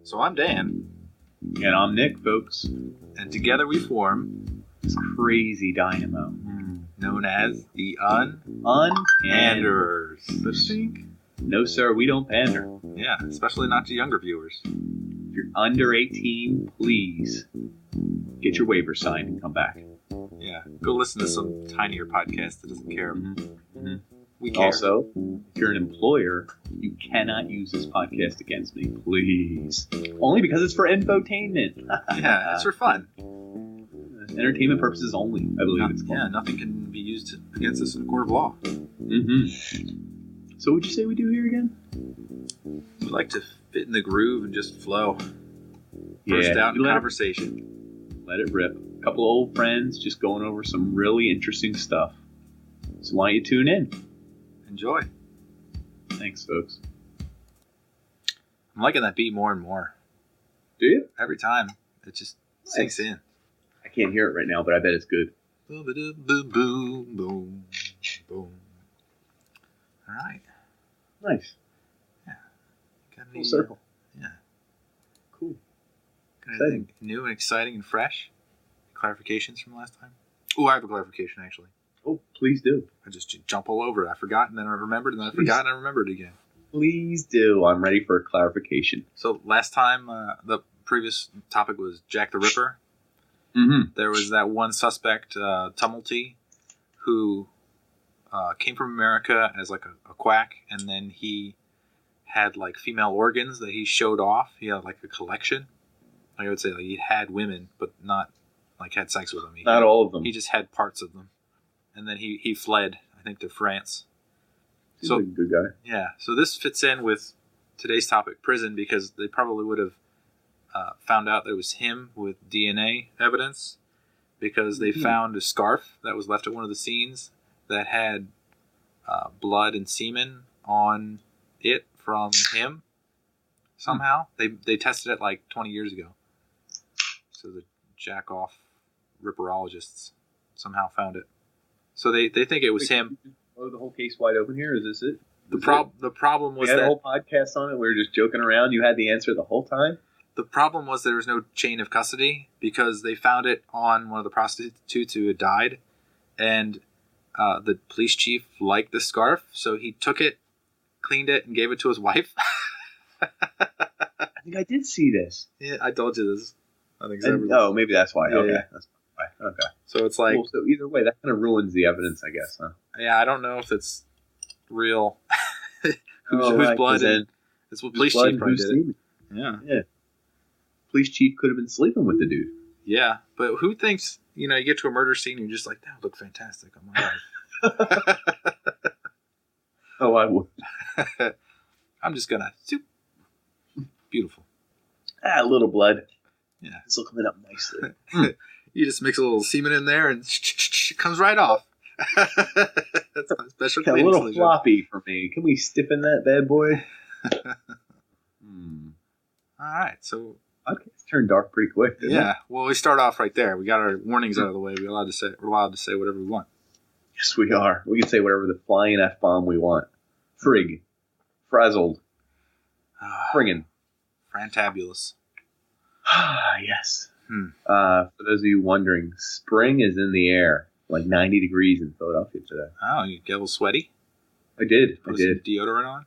So I'm Dan. And I'm Nick, folks. And together we form this crazy dynamo known as the Unpanders. Lip sync? No, sir, we don't pander. Yeah, especially not to younger viewers. If you're under 18, please get your waiver signed and come back. Yeah, go listen to some tinier podcast that doesn't care. Mm-hmm. We care. Also, if you're an employer, you cannot use this podcast against me, please. Only because it's for infotainment. Yeah, it's for fun. Entertainment purposes only, I believe it's called. Yeah, nothing can be used against us in a court of law. Mm-hmm. So what'd you say we do here again? We like to fit in the groove and just flow. Burst out in conversation. Let it rip. A couple of old friends just going over some really interesting stuff. So why don't you tune in? Enjoy. Thanks, folks. I'm liking that beat more and more. Do you? Every time. It just sinks in. I can't hear it right now, but I bet it's good. Boom, boom, boom, boom, boom. All right. Nice. Yeah. Got any, full circle. Yeah. Cool. Got anything new and exciting and fresh? Clarifications from last time? Oh, I have a clarification, actually. Oh, please do. I just jump all over it. I forgot, and then I remembered, and then I forgot, and I remembered again. Please do. I'm ready for a clarification. So last time, the previous topic was Jack the Ripper. Mm-hmm. There was that one suspect, Tumulty, who came from America as like a quack, and then he had like female organs that he showed off. He had like a collection. Like I would say, like he had women, but not like had sex with them. Not all of them. He just had parts of them. And then he fled, I think, to France. He's a good guy. Yeah. So this fits in with today's topic, prison, because they probably would have found out that it was him with DNA evidence, because they found a scarf that was left at one of the scenes that had blood and semen on it from him. Somehow. They tested it like 20 years ago. So the jackoff ripperologists somehow found it. So they think it was him. Oh, the whole case wide open here? Is this it? The problem was we had that a whole podcast on it. We were just joking around. You had the answer the whole time? The problem was there was no chain of custody, because they found it on one of the prostitutes who had died, and the police chief liked the scarf, so he took it, cleaned it, and gave it to his wife. I think I did see this. Yeah, I told you this. I think so. Oh, maybe that's why. Yeah, okay. yeah. That's why. Okay. So it's like... Cool. So either way, that kind of ruins the evidence, I guess, huh? Yeah, I don't know if it's real. whose right, blood and... It's what police chief probably did it. Yeah. Police chief could have been sleeping with the dude. Yeah, but who thinks, you get to a murder scene and you're just like, that would look fantastic on my life. Oh, I would. I'm just gonna... Beautiful. A little blood. Yeah. It's looking up nicely. You just mix a little semen in there and it comes right off. That's my special cleaning a little solution. Floppy for me. Can we stiffen that bad boy? All right, so... Podcasts turn dark pretty quick, yeah, well, we start off right there. We got our warnings out of the way. We're allowed to say whatever we want. Yes, we are. We can say whatever the flying F-bomb we want. Frig. Frazzled. Friggin'. Fantabulous. Yes. For those of you wondering, spring is in the air. Like 90 degrees in Philadelphia today. Oh, you get a little sweaty? I did. Put some deodorant on?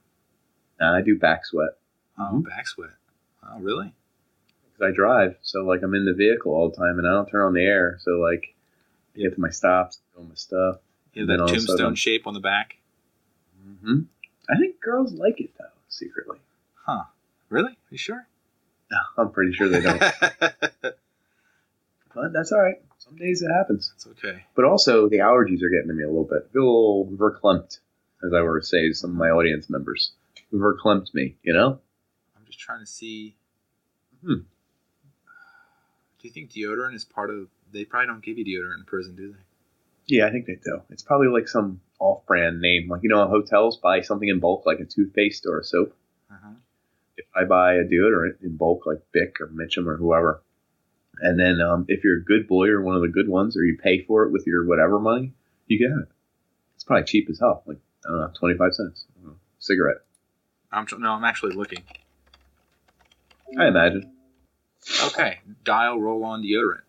Nah, I do back sweat. Oh, back sweat. Oh, really? Because I drive, so like I'm in the vehicle all the time, and I don't turn on the air. So like, I get to my stops, do my stuff. You have that tombstone shape on the back? Mm-hmm. I think girls like it, though, secretly. Huh. Really? You sure? No, I'm pretty sure they don't. But that's all right. Some days it happens. It's okay. But also, the allergies are getting to me a little bit. I feel a little verklempt, as I were to say to some of my audience members. Verklempt me, I'm just trying to see. Do you think deodorant is part of... They probably don't give you deodorant in prison, do they? Yeah, I think they do. It's probably like some off-brand name. Like, hotels buy something in bulk, like a toothpaste or a soap. Uh-huh. If I buy a deodorant in bulk, like Bic or Mitchum or whoever, and then if you're a good boy or one of the good ones, or you pay for it with your whatever money, you get it. It's probably cheap as hell. Like, I don't know, 25 cents. Cigarette. I'm actually looking. I imagine. Okay. Dial roll-on deodorant.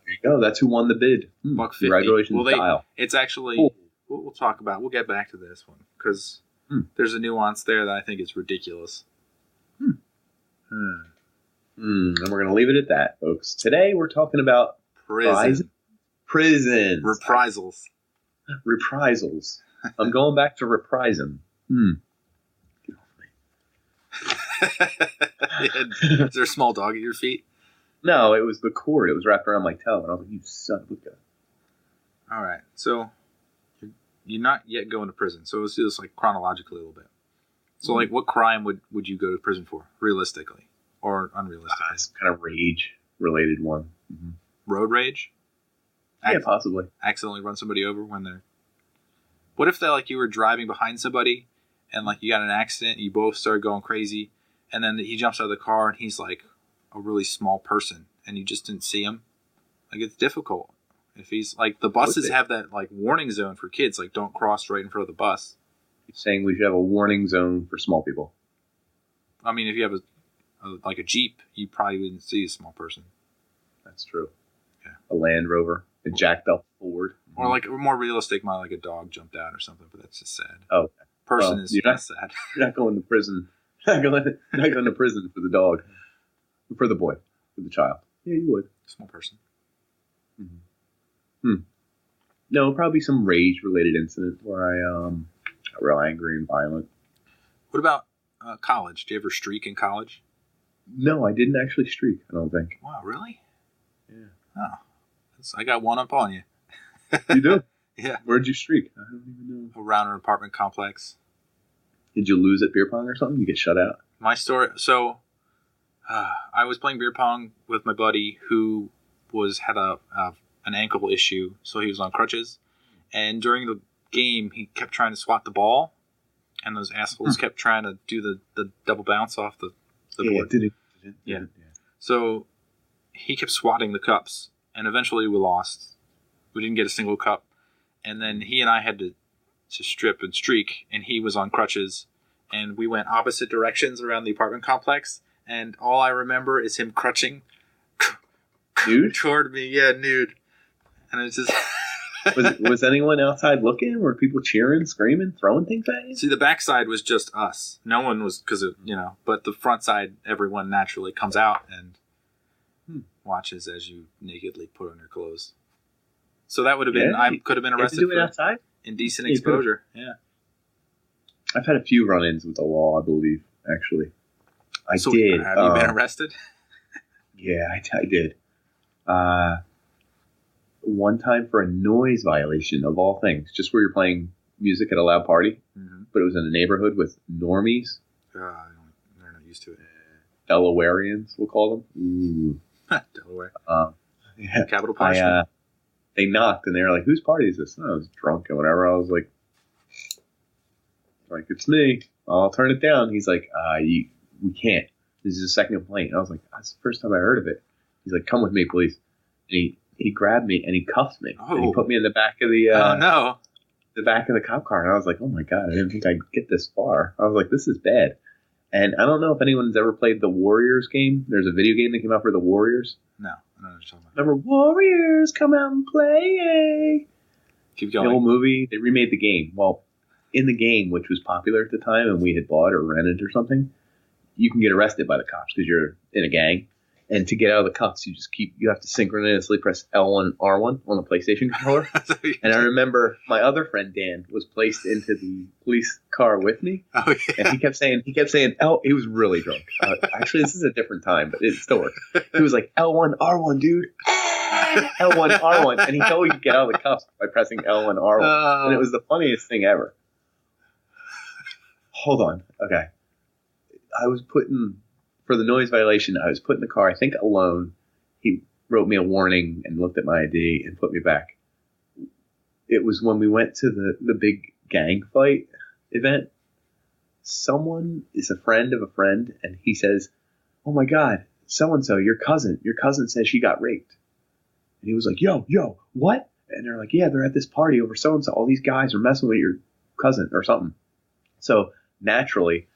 There you go. That's who won the bid. $1.50. Congratulations, Dial. It's actually... Cool. We'll talk about... We'll get back to this one. Because there's a nuance there that I think is ridiculous. And we're going to leave it at that, folks. Today we're talking about... Prisons. Reprisals. I'm going back to reprising. Is there a small dog at your feet? No, it was the cord. It was wrapped around my toe. And I was like, you son of a gun. All right. So you're not yet going to prison. So let's do this like chronologically a little bit. So like what crime would you go to prison for, realistically or unrealistically? It's kind of rage-related one. Mm-hmm. Road rage? Yeah, possibly. Accidentally run somebody over when they're... What if you were driving behind somebody and like you got in an accident and you both started going crazy and then he jumps out of the car and he's like a really small person and you just didn't see him? Like it's difficult. If he's like the buses have that like warning zone for kids, like don't cross right in front of the bus. You're saying we should have a warning zone for small people. I mean, if you have a Jeep, you probably wouldn't see a small person. That's true. Yeah. A Land Rover, a jacked up Ford. Or like more realistic, like a dog jumped out or something, but that's just sad. Oh, person is not sad. You're not going to prison. You're not going to prison for the dog, for the boy, for the child. Yeah, you would. Small person. No, probably some rage-related incident where I got real angry and violent. What about college? Do you ever streak in college? No, I didn't actually streak. I don't think. Wow, really? Yeah. Oh, I got one up on you. You do? Yeah. Where'd you streak? I don't even know. Around an apartment complex. Did you lose at beer pong or something? You get shut out? My story... So, I was playing beer pong with my buddy who had an ankle issue, so he was on crutches. And during the game, he kept trying to swat the ball, and those assholes kept trying to do the double bounce off the board. Yeah. So, he kept swatting the cups, and eventually we lost. We didn't get a single cup. And then he and I had to strip and streak, and he was on crutches, and we went opposite directions around the apartment complex, and all I remember is him crutching toward me. Yeah, nude. And it's just... was anyone outside looking? Were people cheering, screaming, throwing things at you? See, the backside was just us. No one was, but the front side, everyone naturally comes out and watches as you nakedly put on your clothes. So that would have been, I could have been arrested for outside? Indecent exposure. Yeah. I've had a few run-ins with the law, I believe, actually. I did. Have you been arrested? Yeah, I did. One time for a noise violation, of all things, just where you're playing music at a loud party, but it was in a neighborhood with normies. They're not used to it. Delawareans, we'll call them. Delaware. Yeah. Capital punishment. They knocked, and they were like, whose party is this? And I was drunk and whatever. I was like, it's me. I'll turn it down. He's like, we can't. This is a second complaint. And I was like, that's the first time I heard of it. He's like, come with me, please. And he grabbed me and he cuffed me. Oh. And he put me in the back of the the back of the cop car. And I was like, oh my God, I didn't think I'd get this far. I was like, this is bad. And I don't know if anyone's ever played the Warriors game. There's a video game that came out for the Warriors. No, I don't know what you're talking about. Remember Warriors, come out and play. Keep going. The whole movie, they remade the game. Well, in the game, which was popular at the time and we had bought or rented or something, you can get arrested by the cops because you're in a gang. And to get out of the cuffs, you have to synchronously press L1 R1 on the PlayStation controller. And I remember my other friend Dan was placed into the police car with me. Oh, yeah. And he kept saying, he was really drunk. Actually, this is a different time, but it still worked. He was like, L1 R1, dude. L1 R1. And he told you to get out of the cuffs by pressing L1 R1. And it was the funniest thing ever. Hold on. Okay. For the noise violation, I was put in the car, I think alone. He wrote me a warning and looked at my ID and put me back. It was when we went to the big gang fight event. Someone is a friend of a friend, and he says, oh my God, so-and-so, your cousin says she got raped. And he was like, yo, what? And they're like, yeah, they're at this party over so-and-so. All these guys are messing with your cousin or something. So naturally,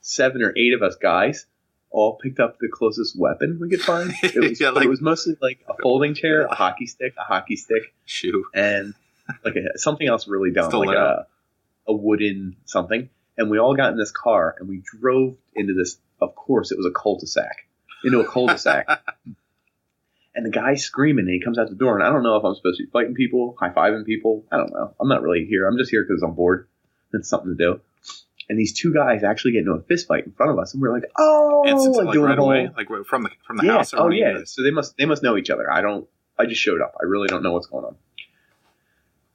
7 or 8 of us guys all picked up the closest weapon we could find. It was mostly like a folding chair, a hockey stick, shoe, and like something else really dumb, like a wooden something. And we all got in this car and we drove into this. Of course, it was a cul-de-sac. And the guy's screaming and he comes out the door. And I don't know if I'm supposed to be fighting people, high-fiving people. I don't know. I'm not really here. I'm just here because I'm bored. It's something to do. And these two guys actually get into a fist fight in front of us. And we're like, oh, like doing right away? Like from the house? Or yeah. So they must know each other. I just showed up. I really don't know what's going on.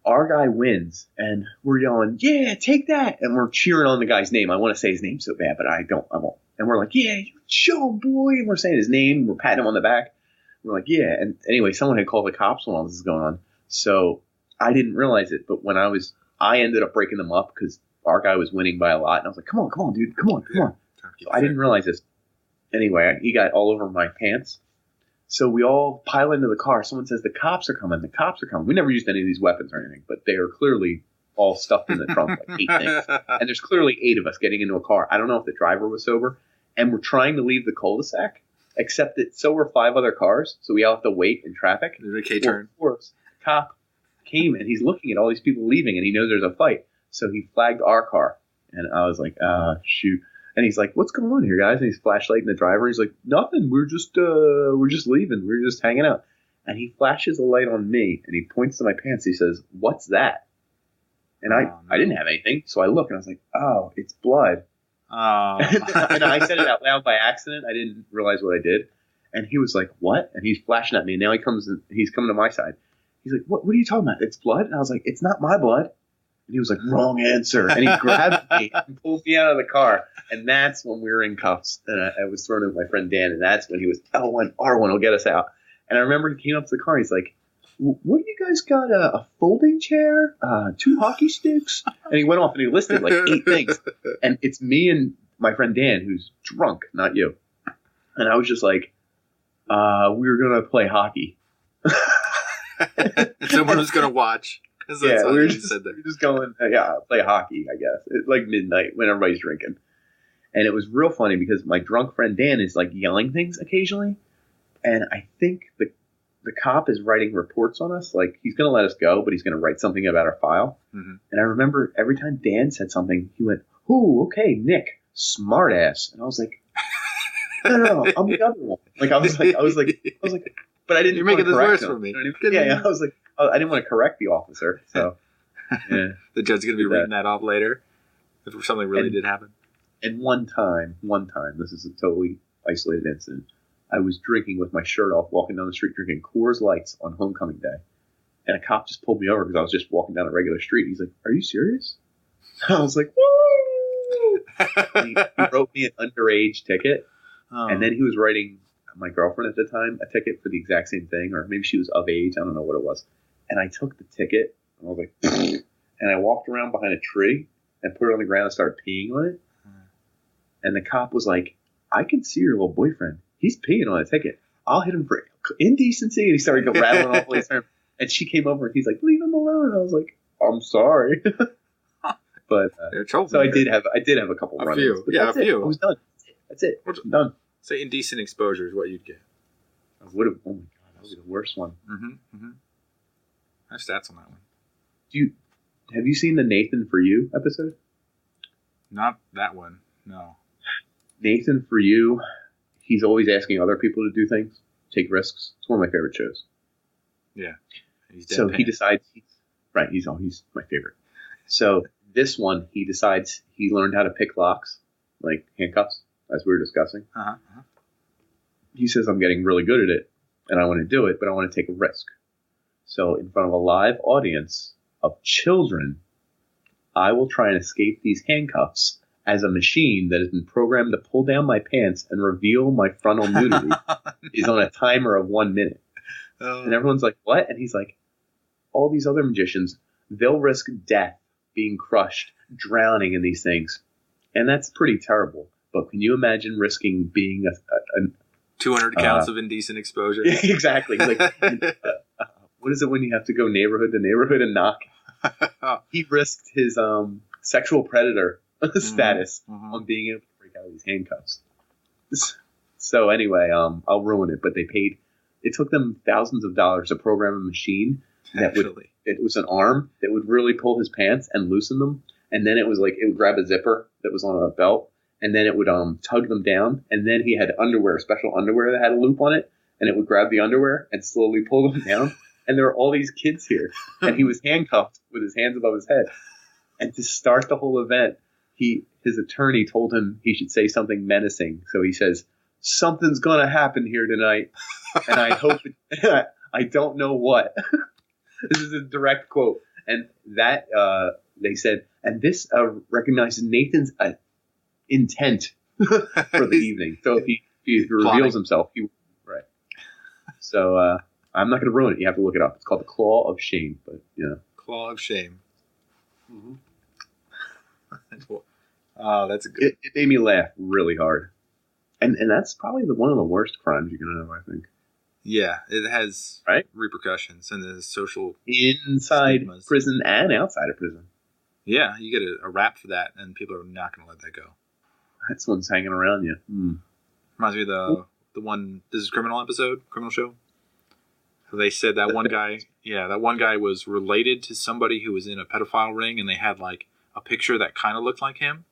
Our guy wins, and we're yelling, yeah, take that. And we're cheering on the guy's name. I want to say his name so bad, but I won't. And we're like, yeah, show him, boy. And we're saying his name. We're patting him on the back. We're like, yeah. And anyway, someone had called the cops when all this was going on. So I didn't realize it. But when I ended up breaking them up because our guy was winning by a lot. And I was like, come on, dude. Come on. So I didn't realize this. Anyway, he got all over my pants. So we all pile into the car. Someone says, the cops are coming. We never used any of these weapons or anything, but they are clearly all stuffed in the trunk, like 8 things. And there's clearly 8 of us getting into a car. I don't know if the driver was sober. And we're trying to leave the cul-de-sac, except that so were 5 other cars. So we all have to wait in traffic. There's a K-turn. Of course, the cop came and he's looking at all these people leaving and he knows there's a fight. So he flagged our car. And I was like, shoot. And he's like, what's going on here, guys? And he's flashlighting the driver. He's like, nothing. We're just leaving. We're just hanging out. And he flashes a light on me, and he points to my pants. He says, what's that? And I didn't have anything. So I look, and I was like, oh, it's blood. Oh. And I said it out loud by accident. I didn't realize what I did. And he was like, what? And he's flashing at me. And now he's coming to my side. He's like, what are you talking about? It's blood? And I was like, it's not my blood. And he was like, wrong answer. And he grabbed me and pulled me out of the car. And that's when we were in cuffs. And I was thrown with my friend Dan. And that's when he was, L1, R1 will get us out. And I remember he came up to the car. He's like, what do you guys got? A folding chair? 2 hockey sticks? And he went off and he listed like 8 things. And it's me and my friend Dan who's drunk, not you. And I was just like, we were going to play hockey. Someone was going to watch. Yeah, we were just going, play hockey, I guess. It's like midnight when everybody's drinking. And it was real funny because my drunk friend Dan is like yelling things occasionally. And I think the cop is writing reports on us. Like he's going to let us go, but he's going to write something about our file. Mm-hmm. And I remember every time Dan said something, he went, "Ooh, okay, Nick, smart ass." And I was like, no, I'm the other one. Like I was like, but I didn't. You're making this worse for me. Yeah, I was like, I didn't want to correct the officer. So yeah. The judge's going to be reading that off later if something really did happen. And one time, this is a totally isolated incident. I was drinking with my shirt off, walking down the street, drinking Coors Lights on homecoming day. And a cop just pulled me over because I was just walking down a regular street. He's like, "Are you serious?" I was like, "Woo!" He wrote me an underage ticket. Oh. And then he was writing my girlfriend at the time a ticket for the exact same thing, or maybe she was of age. I don't know what it was. And I took the ticket, and I was like, and I walked around behind a tree and put it on the ground and started peeing on it. And the cop was like, "I can see your little boyfriend. He's peeing on a ticket. I'll hit him for indecency." And he started rattling off all these terms. And she came over and he's like, "Leave him alone." And I was like, "I'm sorry." But so I did have a couple run-ins. A few. I was done. That's it. I'm done. Say indecent exposure is what you'd get. I would have. Oh my god, that was the worst one. Mm-hmm. I have stats on that one. Have you seen the Nathan For You episode? Not that one. No. Nathan For You. He's always asking other people to do things, take risks. It's one of my favorite shows. Yeah. So he decides, he's my favorite. So this one, he decides he learned how to pick locks, like handcuffs, as we were discussing. Uh-huh. He says, "I'm getting really good at it, and I want to do it, but I want to take a risk." So in front of a live audience of children, I will try and escape these handcuffs as a machine that has been programmed to pull down my pants and reveal my frontal nudity is on a timer of 1 minute. And everyone's like, "What?" And he's like, all these other magicians, they'll risk death, being crushed, drowning in these things. And that's pretty terrible. But can you imagine risking being a 200 counts of indecent exposure? Exactly. Like, what is it when you have to go neighborhood to neighborhood and knock? He risked his sexual predator status on being able to break out of these handcuffs. So anyway, I'll ruin it. But it took them thousands of dollars to program a machine it was an arm that would really pull his pants and loosen them. And then it would grab a zipper that was on a belt, and then it would tug them down. And then he had special underwear that had a loop on it, and it would grab the underwear and slowly pull them down. And there were all these kids here, and he was handcuffed with his hands above his head. And to start the whole event, his attorney told him he should say something menacing. So he says, "Something's gonna happen here tonight, and I hope I don't know what." This is a direct quote, and that they said, and this recognizes Nathan's intent for the evening. So if he reveals himself, right. So I'm not going to ruin it. You have to look it up. It's called the Claw of Shame. But Claw of Shame. Mm-hmm. Oh, that's good. It made me laugh really hard, and that's probably one of the worst crimes you can have, I think. Yeah, it has repercussions and the social inside stigmas. Prison and outside of prison. Yeah, you get a rap for that, and people are not going to let that go. That's one's hanging around you. Reminds me of the one. This is Criminal show. They said that one guy. Yeah, that one guy was related to somebody who was in a pedophile ring, and they had like a picture that kind of looked like him.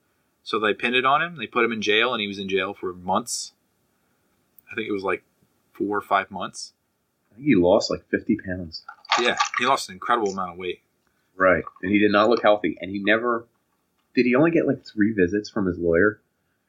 So they pinned it on him. They put him in jail, and he was in jail for months. I think it was like 4 or 5 months. I think he lost like 50 pounds. Yeah, he lost an incredible amount of weight. Right, and he did not look healthy. And he only get like 3 visits from his lawyer?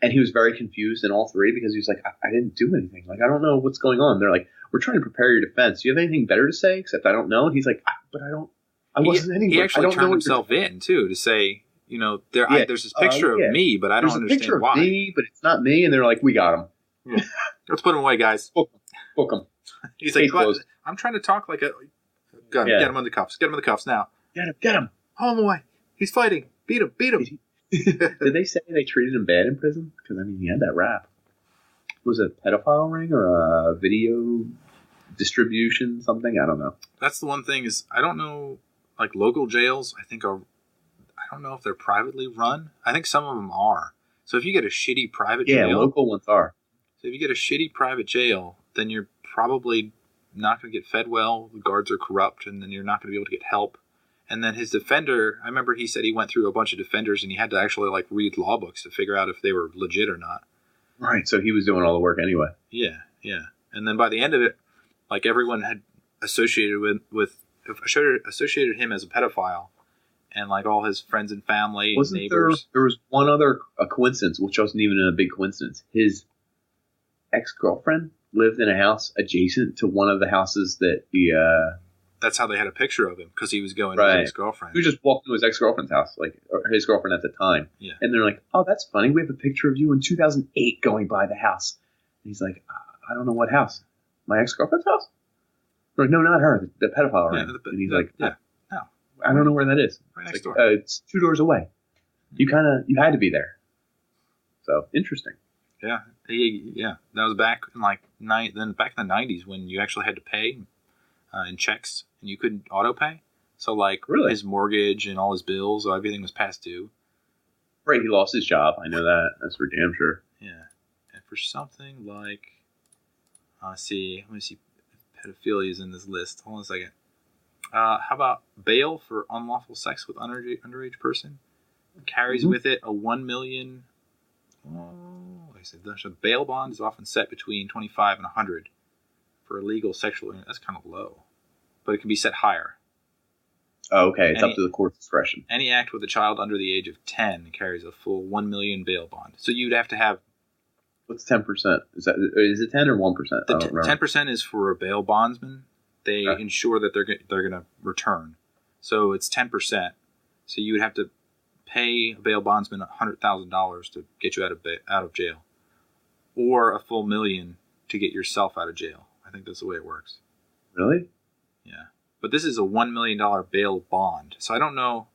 And he was very confused in all 3 because he was like, I didn't do anything. Like, I don't know what's going on. They're like, we're trying to prepare your defense. Do you have anything better to say except I don't know? And he's like, but I wasn't anywhere. He actually turned himself in, too, to say, there's this picture of me, but I don't understand why. There's a picture of me, but it's not me. And they're like, we got him. Yeah. Let's put him away, guys. Book him. He's like, I'm trying to talk like a... Get him in the cuffs. Get him in the cuffs now. Get him. Haul him away. He's fighting. Beat him. Did they say they treated him bad in prison? Because, he had that rap. Was it a pedophile ring or a video distribution something? I don't know. That's the one thing is, I don't know, like local jails, I don't know if they're privately run. I think some of them are. So if you get a shitty private jail... Yeah, local ones are. So if you get a shitty private jail, then you're probably not going to get fed well. The guards are corrupt, and then you're not going to be able to get help. And then his defender, I remember he said he went through a bunch of defenders, and he had to actually like read law books to figure out if they were legit or not. Right, so he was doing all the work anyway. Yeah. And then by the end of it, like everyone had associated him as a pedophile, and like all his friends and family and neighbors. There was one other coincidence, which wasn't even a big coincidence. His ex-girlfriend lived in a house adjacent to one of the houses that That's how they had a picture of him, because he was going to his ex-girlfriend. He just walked into his ex-girlfriend's house, or his girlfriend at the time. Yeah. And they're like, oh, that's funny. We have a picture of you in 2008 going by the house. And he's like, I don't know what house. My ex-girlfriend's house? They're like, no, not her. The pedophile ring. And he's like, no. I don't know where that is. Right next door. It's 2 doors away. You had to be there. So, interesting. Yeah. That was back in back in the 90s when you actually had to pay in checks and you couldn't auto pay. So really? His mortgage and all his bills, everything was past due. Right, he lost his job. I know that. That's for damn sure. Yeah. And for something like, let me see if pedophilia is in this list. Hold on a second. How about bail for unlawful sex with underage person? Carries with it a $1 million. Like I said, the bail bond is often set between 25 and 100 for illegal sexual. That's kind of low, but it can be set higher. Oh, okay, it's up to the court's discretion. Any act with a child under the age of 10 carries a full $1 million bail bond. So you'd have to have. What's 10%? Is it 10 or 1%? The 10% is for a bail bondsman. They ensure that they're going to return. So it's 10%. So you would have to pay a bail bondsman $100,000 to get you out of jail, or a full $1 million to get yourself out of jail. I think that's the way it works. Really? Yeah. But this is a $1 million bail bond. So I don't know.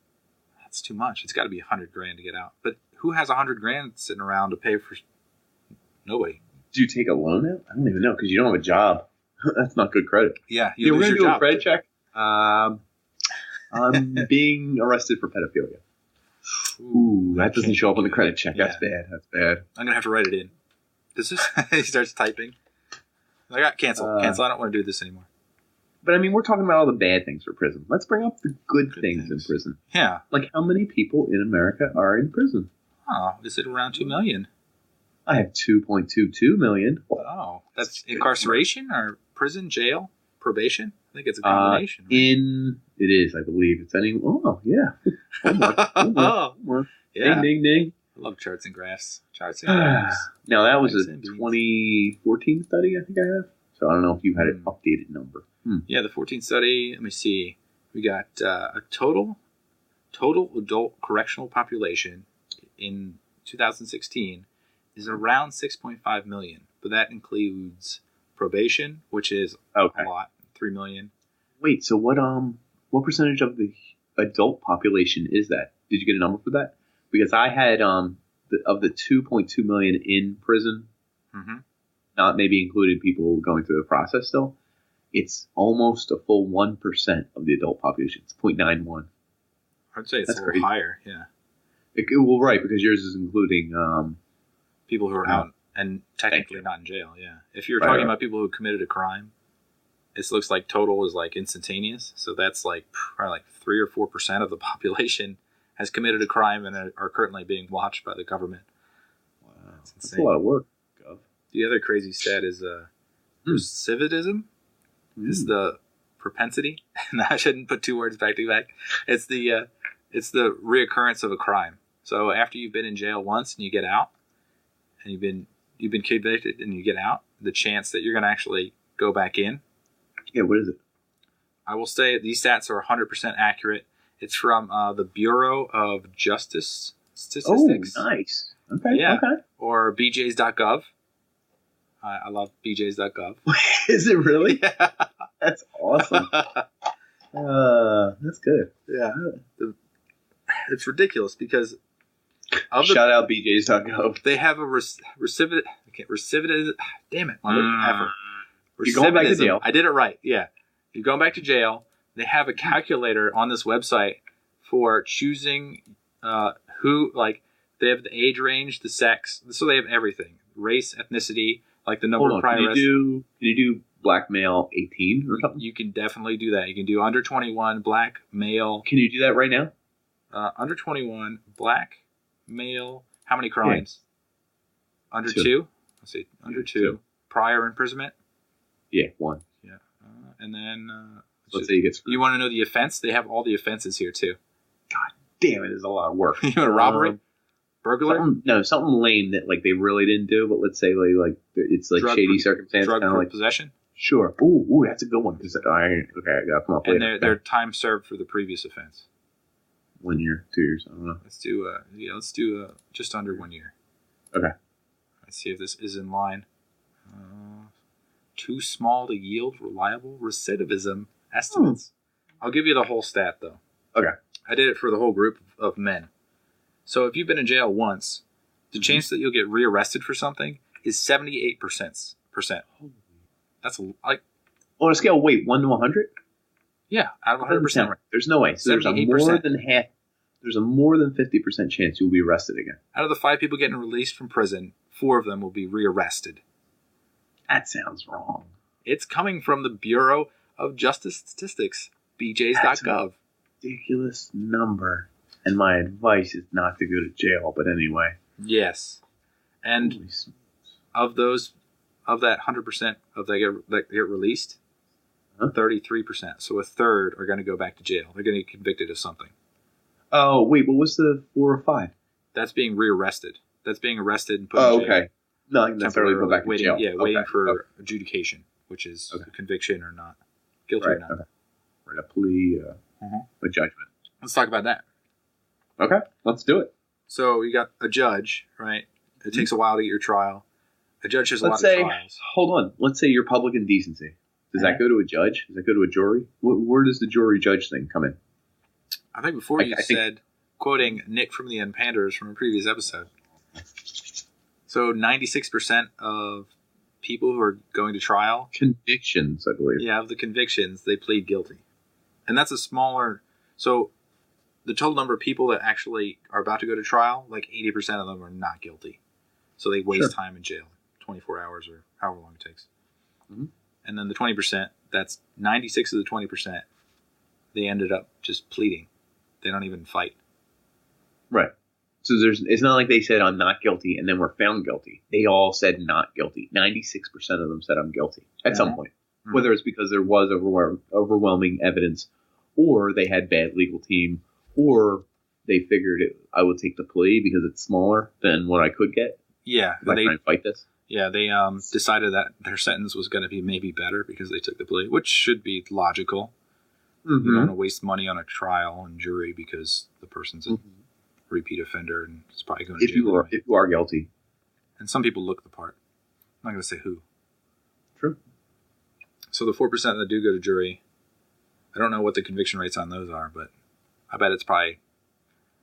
That's too much. It's got to be $100,000 to get out. But who has $100,000 sitting around to pay for? Nobody. Do you take a loan out? I don't even know, because you don't have a job. That's not good credit. Yeah, we're going to do a credit check. I'm being arrested for pedophilia. Ooh, that doesn't show up on the credit check. Yeah. That's bad. I'm going to have to write it in. Does this? He starts typing. I got cancel. Cancel. I don't want to do this anymore. But I mean, we're talking about all the bad things for prison. Let's bring up the good things in prison. Yeah. Like, how many people in America are in prison? Oh, is it around 2 million? I have 2.22 million. Oh, that's incarceration or prison, jail, probation? I think it's a combination. It is, I believe. It's any. Oh, yeah. One more. Yeah. Ding, ding, ding. I love charts and graphs. Now, that was a 2014 study, I think I have. So I don't know if you had an updated number. Yeah, the 14 study. Let me see. We got a total adult correctional population in 2016 is around 6.5 million, but that includes probation, which is a lot, 3 million. Wait, so what percentage of the adult population is that? Did you get a number for that? Because I had of the 2.2 million in prison, not maybe included people going through the process still, it's almost a full 1% of the adult population. It's 0.91. I'd say it's a little higher, yeah. Well, right, because yours is including people who are out and technically not in jail, yeah. If you're talking about people who committed a crime, it looks like total is like instantaneous. So that's like probably like 3 or 4% of the population has committed a crime and are currently being watched by the government. Wow. That's a lot of work, Gov. The other crazy stat is recidivism. Is the propensity. I shouldn't put two words back to back. It's the reoccurrence of a crime. So after you've been in jail once and you get out, and you've been convicted and you get out, the chance that you're going to actually go back in. Yeah, what is it? I will say these stats are 100% accurate. It's from the Bureau of Justice Statistics. Oh, nice. Okay. Yeah. Okay. Or bjs.gov. I love bjs.gov. Is it really? Yeah. That's awesome. That's good. Yeah. It's ridiculous because shout out bjs.gov. They have a recidivism. Damn it, motherfucker. You're going back to jail. I did it right. Yeah. You're going back to jail. They have a calculator on this website for choosing who, like, they have the age range, the sex. So they have everything. Race, ethnicity, like the number of prior arrests. Can you do black male 18 or something? You can definitely do that. You can do under 21, black, male. Can you do that right now? Under 21, black, male. How many crimes? Yeah. Under 2? Let's see. Under 2. Prior imprisonment? Yeah, 1. Yeah. And then... let's say you get screwed. You want to know the offense? They have all the offenses here, too. God damn it, it's a lot of work. You want a robbery? Burglar? Something lame that like they really didn't do, but let's say like it's like shady circumstance. Drug like possession? Sure. Ooh, that's a good one. Because I gotta come up with it. And their time served for the previous offense. 1 year, 2 years, I don't know. Let's do just under 1 year. Okay. Let's see if this is in line. Too small to yield reliable recidivism estimates. I'll give you the whole stat, though. Okay. I did it for the whole group of men. So if you've been in jail once, the chance that you'll get rearrested for something is 78%. That's like... On a scale, 1 to 100? Yeah, out of 100%. There's no way. So there's a more than 50% chance you'll be arrested again. Out of the 5 people getting released from prison, 4 of them will be rearrested. That sounds wrong. It's coming from the Bureau of Justice Statistics, bjs.gov. That's a ridiculous number. And my advice is not to go to jail, but anyway. Yes. And of that 100% that get released, 33%. So a third are going to go back to jail. They're going to get convicted of something. Oh, wait, what was the 4 or 5? That's being rearrested. That's being arrested and put in jail. Okay. Not necessarily go back to jail. Yeah, waiting for adjudication, which is a conviction or not. Guilty or not. Okay. Right, a plea, a judgment. Let's talk about that. Okay, let's do it. So you got a judge, right? It takes a while to get your trial. A judge has a lot of trials. Hold on. Let's say you're public indecency. Does that go to a judge? Does that go to a jury? Where does the jury-judge thing come in? I think before you said, quoting Nick from the Panders from a previous episode, so 96% of people who are going to trial... Convictions, I believe. Yeah, of the convictions, they plead guilty. And that's a smaller... So the total number of people that actually are about to go to trial, like 80% of them are not guilty. So they waste time in jail. 24 hours or however long it takes. Mm-hmm. And then the 20%, that's 96 of the 20%, they ended up just pleading. They don't even fight. Right. So it's not like they said, I'm not guilty, and then were found guilty. They all said not guilty. 96% of them said I'm guilty at some point. Mm-hmm. Whether it's because there was overwhelming evidence, or they had bad legal team, or they figured I would take the plea because it's smaller than what I could get. Yeah. If I try and fight this. Yeah, they decided that their sentence was going to be maybe better because they took the plea, which should be logical. Mm-hmm. You don't want to waste money on a trial and jury because the person's a repeat offender and is probably going to jail. If you are guilty. And some people look the part. I'm not going to say who. True. So the 4% that do go to jury, I don't know what the conviction rates on those are, but I bet it's probably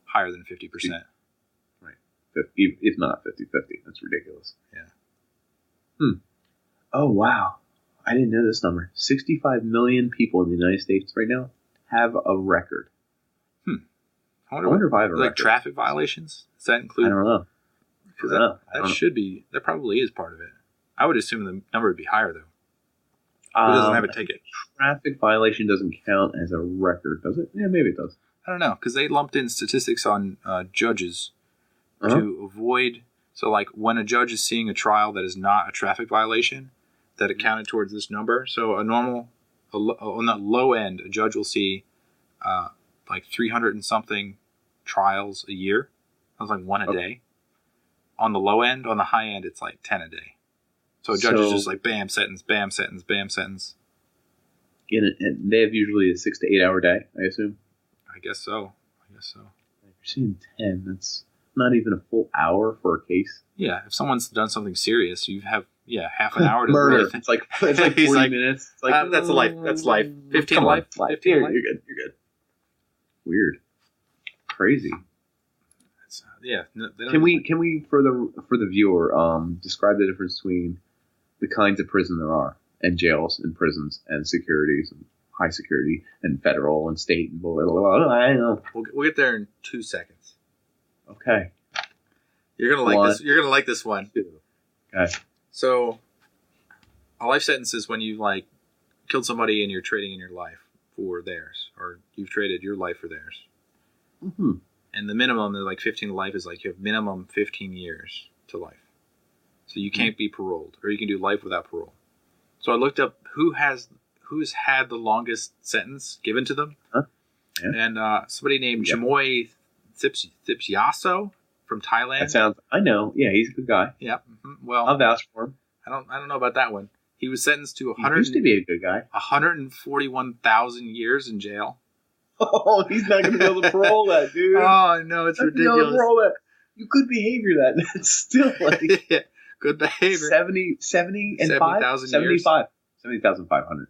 higher than 50%. Right. If not 50-50. That's ridiculous. Yeah. Oh, wow. I didn't know this number. 65 million people in the United States right now have a record. I wonder if I have a record. Traffic violations? Does that include? I don't know. Because that probably is part of it. I would assume the number would be higher, though. Who doesn't have a ticket? Traffic violation doesn't count as a record, does it? Yeah, maybe it does. I don't know, because they lumped in statistics on judges to avoid. So, like, when a judge is seeing a trial that is not a traffic violation, that it counted towards this number. So, on the low end, a judge will see like 300 and something trials a year. That's like one a day. On the low end, on the high end, it's like 10 a day. So a judge is just like bam, sentence, bam, sentence, bam, sentence. And they have usually a 6 to 8 hour day, I assume? I guess so. If you're seeing 10, that's not even a full hour for a case. Yeah, if someone's done something serious, you have half an hour to murder. Really it's like 40 minutes. It's like, that's life. That's life. 15 life. 15 life. You're good. Weird. Crazy. Can we for the viewer describe the difference between the kinds of prison there are, and jails and prisons and securities and high security and federal and state and blah, blah, blah, blah. I don't know. We'll get there in 2 seconds. Okay. You're gonna like this. You're gonna like this one. Okay. So, a life sentence is when you like killed somebody and you're trading in your life for theirs, or you've traded your life for theirs. Mm-hmm. And the minimum, like 15 to life, is like you have minimum 15 years to life. So you can't be paroled, or you can do life without parole. So I looked up who's had the longest sentence given to them. Huh? Yeah. And somebody named Jamoy Thipsiaso from Thailand. That sounds. I know. Yeah, he's a good guy. Yeah. Mm-hmm. Well, I'll vouch for him. I don't know about that one. He was sentenced to He used to be a good guy. 141,000 years in jail. Oh, he's not going to be able to parole that, dude. Oh, no, it's ridiculous. You good behavior that. That's still like yeah, good behavior. 70 and 70,000 75. 70,500.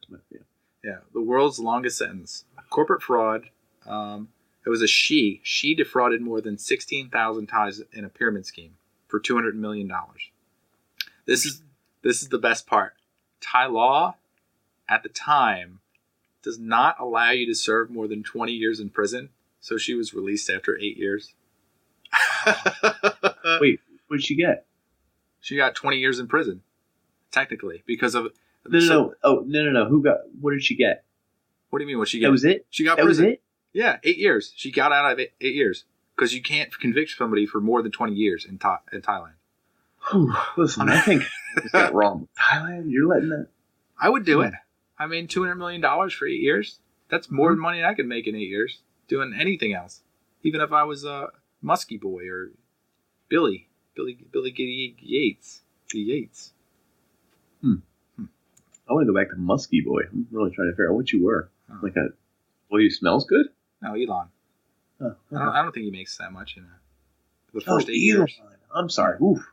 Yeah, the world's longest sentence. Corporate fraud. It was a she. She defrauded more than 16,000 ties in a pyramid scheme for $200 million. This is the best part. Thai law at the time does not allow you to serve more than 20 years in prison, so she was released after 8 years. Wait, what did she get? She got 20 years in prison, technically, because of... No. What did she get? What do you mean, what she get? That was it? She got that prison. Was it? Yeah, 8 years. She got out of 8 years, because you can't convict somebody for more than 20 years in Thailand. Whew, listen, I think I got wrong. Thailand, you're letting that... I would do it. I mean, $200 million for 8 years. That's more money I could make in 8 years doing anything else. Even if I was a Muskie boy or Billy Yates. I want to go back to Muskie boy. I'm really trying to figure out what you were. Like a boy who smells good? No, Elon. Oh, I don't think he makes that much in the first 8 years. I'm sorry. Oof.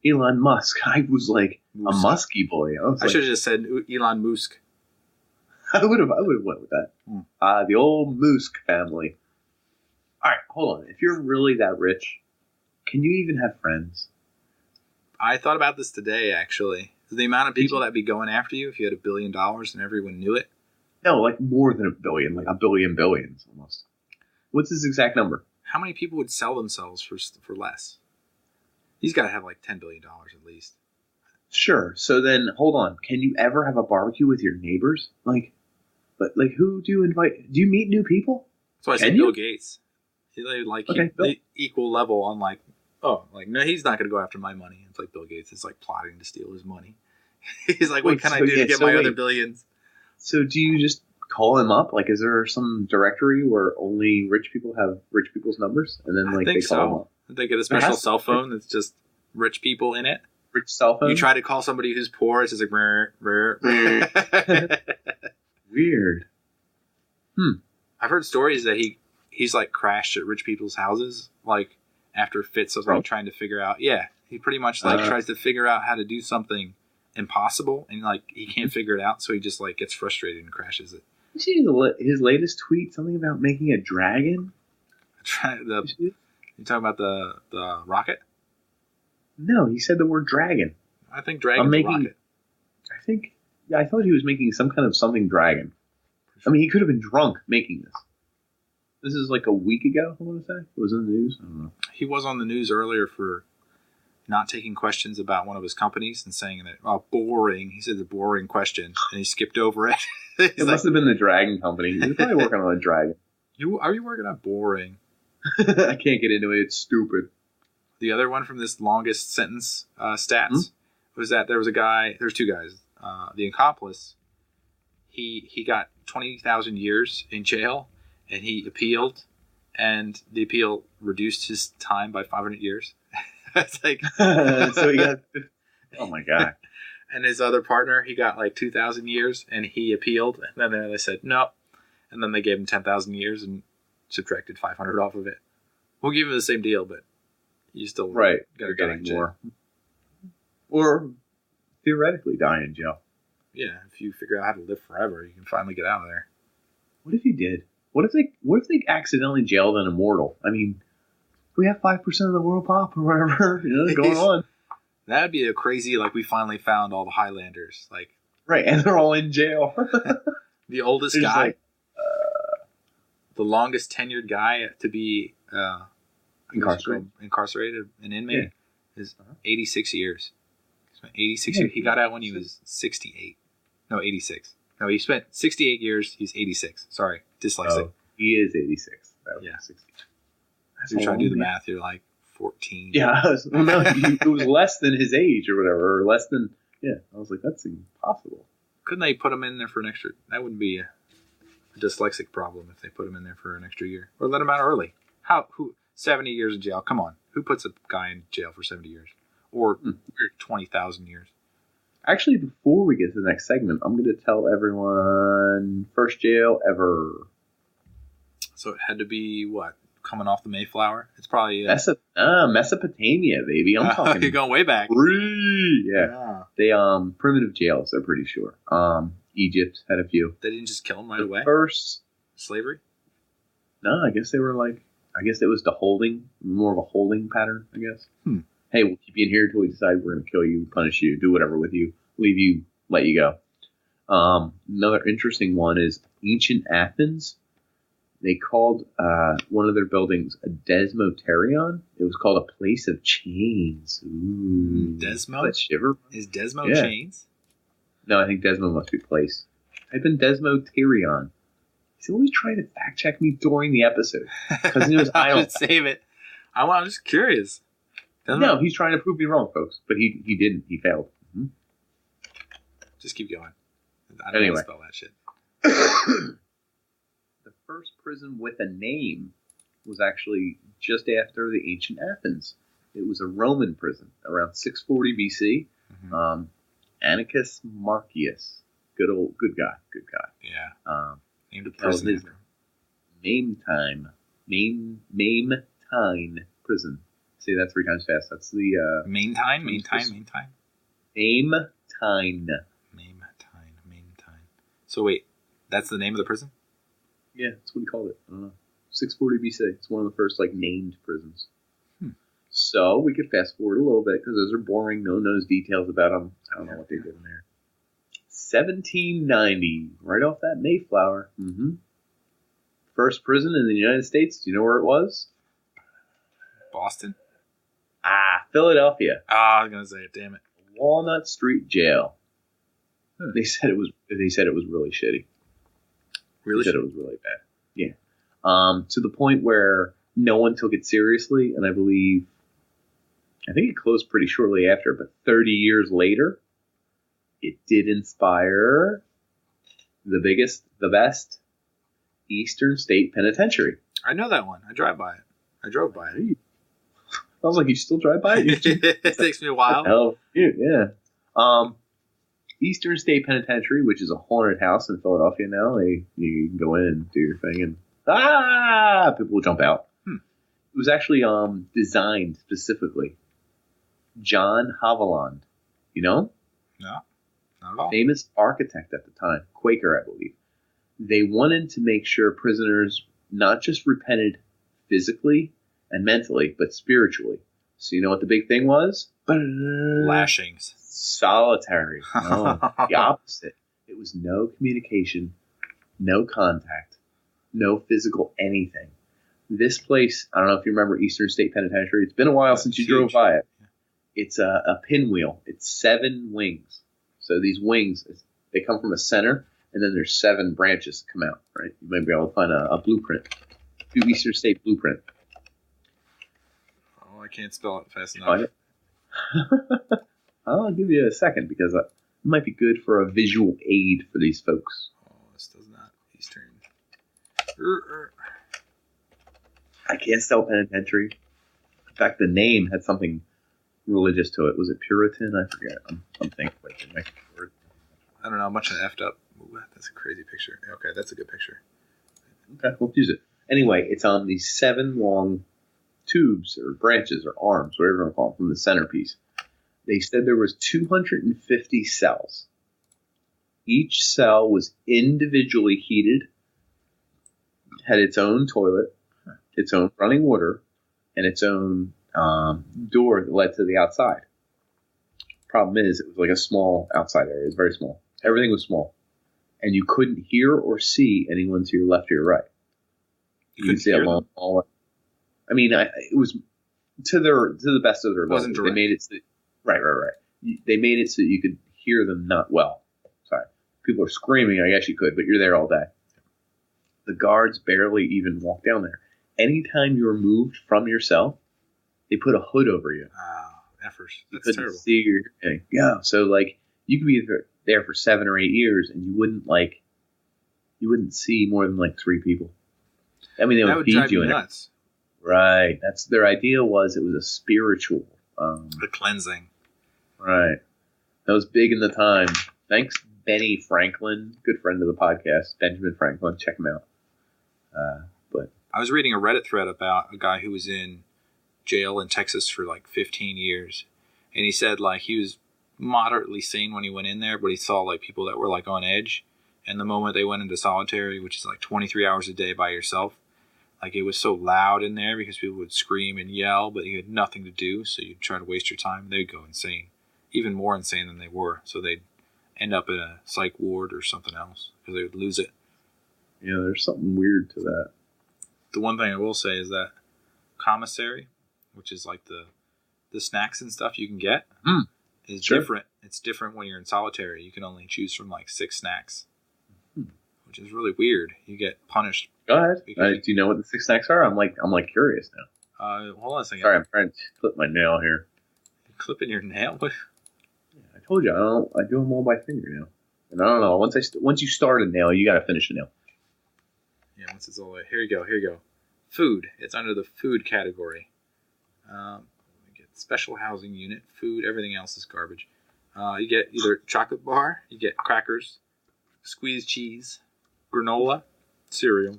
Elon Musk. I was like a Muskie boy. I should have just said Elon Musk. I would have went with that. The old Musk family. All right, hold on. If you're really that rich, can you even have friends? I thought about this today, actually. The amount of people that'd be going after you if you had $1 billion and everyone knew it. No, like more than $1 billion, like $1 billion billions almost. What's his exact number? How many people would sell themselves for less? He's got to have like $10 billion at least. Sure. So then, hold on. Can you ever have a barbecue with your neighbors? But who do you invite? Do you meet new people? That's why I said Bill Gates. Okay, They equal level on no, he's not going to go after my money. It's like Bill Gates is like plotting to steal his money. He's like, what can I do to get my other billions? So do you just call him up? Like, is there some directory where only rich people have rich people's numbers, and then I think they call him up? They get a special cell phone that's just rich people in it. Rich cell phone. You try to call somebody who's poor, it's just like Weird. I've heard stories that he's like crashed at rich people's houses, like after fits of like trying to figure out. Yeah, he pretty much like tries to figure out how to do something impossible, and like he can't figure it out, so he just like gets frustrated and crashes it. You see his latest tweet? Something about making a dragon. You talking about the rocket? No, he said the word dragon. I think dragon's a rocket. I thought he was making some kind of something dragon. I mean, he could have been drunk making this. This is like a week ago, I want to say. It was in the news. I don't know. He was on the news earlier for not taking questions about one of his companies and saying that, boring. He said the boring question, and he skipped over it. It must have been the dragon company. He was probably working on a dragon. Are you working on boring? I can't get into it. It's stupid. The other one from this longest sentence stats was that there's two guys. The accomplice, he got 20,000 years in jail, and he appealed, and the appeal reduced his time by 500 years. It's like so he got. Oh my god! And his other partner, he got like 2,000 years, and he appealed, and then they said no, and then they gave him 10,000 years and subtracted 500 off of it. We'll give him the same deal, but you still You're getting more, or theoretically die in jail. Yeah, if you figure out how to live forever, you can finally get out of there. What if you did? What if they accidentally jailed an immortal? I mean, we have 5% of the world pop or whatever going on. That'd be a crazy, like, we finally found all the Highlanders. Like, right, and they're all in jail. The oldest guy, the longest tenured guy to be incarcerated, an inmate, is 86 years. He spent 86 years. He got out when he was 68. No, 86. No, he spent 68 years. He's 86. Sorry, dyslexic. Oh, he is 86. Yeah. 60. So you're trying to do the math. You're like 14. Yeah. It was less than his age or whatever, or less than. Yeah. I was like, that's impossible. Couldn't they put him in there for an extra? That wouldn't be a dyslexic problem if they put him in there for an extra year, or let him out early. 70 years in jail? Come on, who puts a guy in jail for 70 years or 20,000 years? Actually, before we get to the next segment, I'm going to tell everyone first jail ever. So it had to be what? Coming off the Mayflower? It's probably Mesopotamia, baby. I'm talking. You're going way back. Yeah. They primitive jails. They're pretty sure. Egypt had a few. They didn't just kill them right away. First slavery? No, I guess they were like. I guess it was more of a holding pattern. I guess. Hey, we'll keep you in here until we decide we're going to kill you, punish you, do whatever with you, leave you, let you go. Another interesting one is ancient Athens. They called one of their buildings a desmoterion. It was called a place of chains. Ooh. Desmo? Shiver? Is Desmo chains? No, I think Desmo must be place. Type in desmoterion. He's always trying to fact check me during the episode. Because he knows I don't save it. I'm just curious. No, he's trying to prove me wrong, folks. But he didn't. He failed. Mm-hmm. Just keep going. I don't know how to spell that shit. The first prison with a name was actually just after the ancient Athens. It was a Roman prison around 640 BC. Mm-hmm. Annicus Marcius. Good guy. Yeah. Named a prison. Maimtine prison. Say that 3 times fast. That's the Maimtine. So wait, that's the name of the prison? Yeah, that's what he called it. I don't know. 640 BC. It's one of the first named prisons. So we could fast forward a little bit because those are boring. No one knows details about them. I don't know what they did in there. 1790, right off that Mayflower. Mm-hmm. First prison in the United States. Do you know where it was? Boston? Philadelphia. I was going to say it. Damn it. Walnut Street Jail. They said it was really shitty. Really? They said it was really bad. Yeah. To the point where no one took it seriously, and I think it closed pretty shortly after, but 30 years later, it did inspire the biggest, the best Eastern State Penitentiary. I know that one. I drove by it. I was like, you still drive by it? It takes me a while. Oh, yeah. Eastern State Penitentiary, which is a haunted house in Philadelphia now. You can go in and do your thing, and people will jump out. It was actually designed specifically. John Haviland, you know? No, not at all. Famous architect at the time, Quaker, I believe. They wanted to make sure prisoners not just repented physically and mentally, but spiritually. So you know what the big thing was? Lashings. Solitary. No, the opposite. It was no communication, no contact, no physical anything. This place, I don't know if you remember Eastern State Penitentiary. It's been a while since you drove by it. It's a pinwheel. It's 7 wings. So these wings, they come from a center, and then there's 7 branches that come out, right? You might be able to find a blueprint. Do Eastern State blueprint. Oh, I can't spell it fast enough. I'll give you a second because it might be good for a visual aid for these folks. Oh, this does not. Eastern. I can't spell penitentiary. In fact, the name had something religious to it. Was it Puritan? I forget. I'm thinking. I don't know. Much of effed up. Ooh, that's a crazy picture. Okay, that's a good picture. Okay, we'll use it. Anyway, it's on these 7 long tubes or branches or arms, whatever you want to call them, from the centerpiece. They said there was 250 cells. Each cell was individually heated, had its own toilet, its own running water, and its own door that led to the outside. Problem is, it was like a small outside area. It was very small. Everything was small. And you couldn't hear or see anyone to your left or your right. You could see a long hallway. I mean, it was to the best of their ability. They made it so, right. They made it so you could hear them not well. Sorry. People are screaming. I guess you could, but you're there all day. The guards barely even walk down there. Anytime you were moved from your cell, they put a hood over you. Effers. That's you terrible. See your, yeah. So like you could be there for 7 or 8 years, and you wouldn't see more than like 3 people. I mean, they would feed you nuts. Right. That's their idea. Was it was a spiritual, a cleansing. Right. That was big in the time. Thanks, Benny Franklin, good friend of the podcast, Benjamin Franklin. Check him out. But I was reading a Reddit thread about a guy who was in jail in Texas for like 15 years, and he said like he was moderately sane when he went in there, but he saw like people that were like on edge, and the moment they went into solitary, which is like 23 hours a day by yourself, like it was so loud in there because people would scream and yell, but you had nothing to do, so you'd try to waste your time. They'd go insane, even more insane than they were, so they'd end up in a psych ward or something else because they would lose it. Yeah, there's something weird to that. The one thing I will say is that commissary, which is like the snacks and stuff you can get, is different. It's different when you're in solitary. You can only choose from like 6 snacks, which is really weird. You get punished. Go ahead. Do you know what the 6 snacks are? I'm like curious now. Hold on a second. Sorry, I'm trying to clip my nail here. You're clipping your nail? What? Yeah, I told you I do them all by finger now. And I don't know. Once you start a nail, you got to finish a nail. Yeah, once it's all the way. Here you go. Food. It's under the food category. We get special housing unit, food, everything else is garbage. You get either chocolate bar, you get crackers, squeezed cheese, granola, cereal,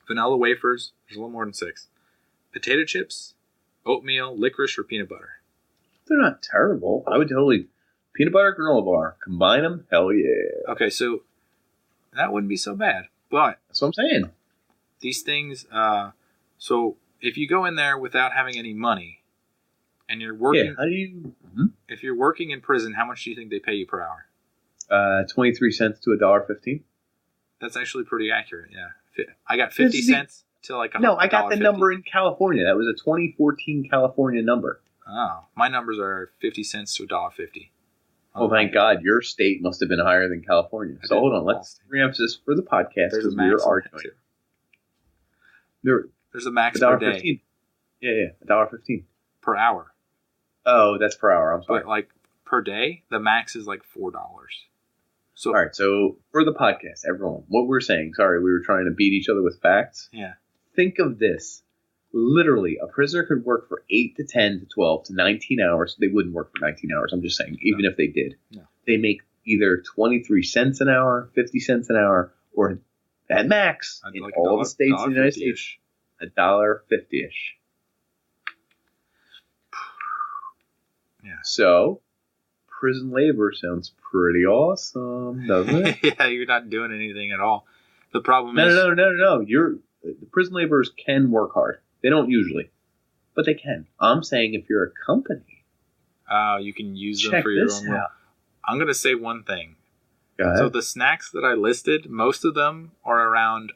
vanilla wafers, there's a little more than 6, potato chips, oatmeal, licorice, or peanut butter. They're not terrible. I would totally, peanut butter, granola bar, combine them, hell yeah. Okay, so that wouldn't be so bad, but that's what I'm saying. These things, so if you go in there without having any money, and you're working, how do you? If you're working in prison, how much do you think they pay you per hour? 23 cents to $1.15. That's actually pretty accurate. Yeah, I got 50 cents to like I got the number in California. That was a 2014 California number. Oh, my numbers are 50 cents to $1.50. Oh, thank God. Your state must have been higher than California. So hold on. Let's re-emphasize for the podcast because we were arguing. There's a max per day. $1.15. Yeah, $1.15 per hour. Oh, that's per hour. I'm sorry. But like per day, the max is like $4. So all right. So for the podcast, everyone, what we're saying. Sorry, we were trying to beat each other with facts. Yeah. Think of this. Literally, a prisoner could work for 8 to 10 to 12 to 19 hours. They wouldn't work for 19 hours. I'm just saying, even if they did. No. They make either 23 cents an hour, 50 cents an hour, or at max in like all the states in the United States, $1.50-ish. Yeah. So, prison labor sounds pretty awesome, doesn't it? Yeah, you're not doing anything at all. The problem is... No. The prison laborers can work hard. They don't usually, but they can. I'm saying if you're a company, you can use them for your own will. I'm going to say one thing. Go ahead. So the snacks that I listed, most of them are around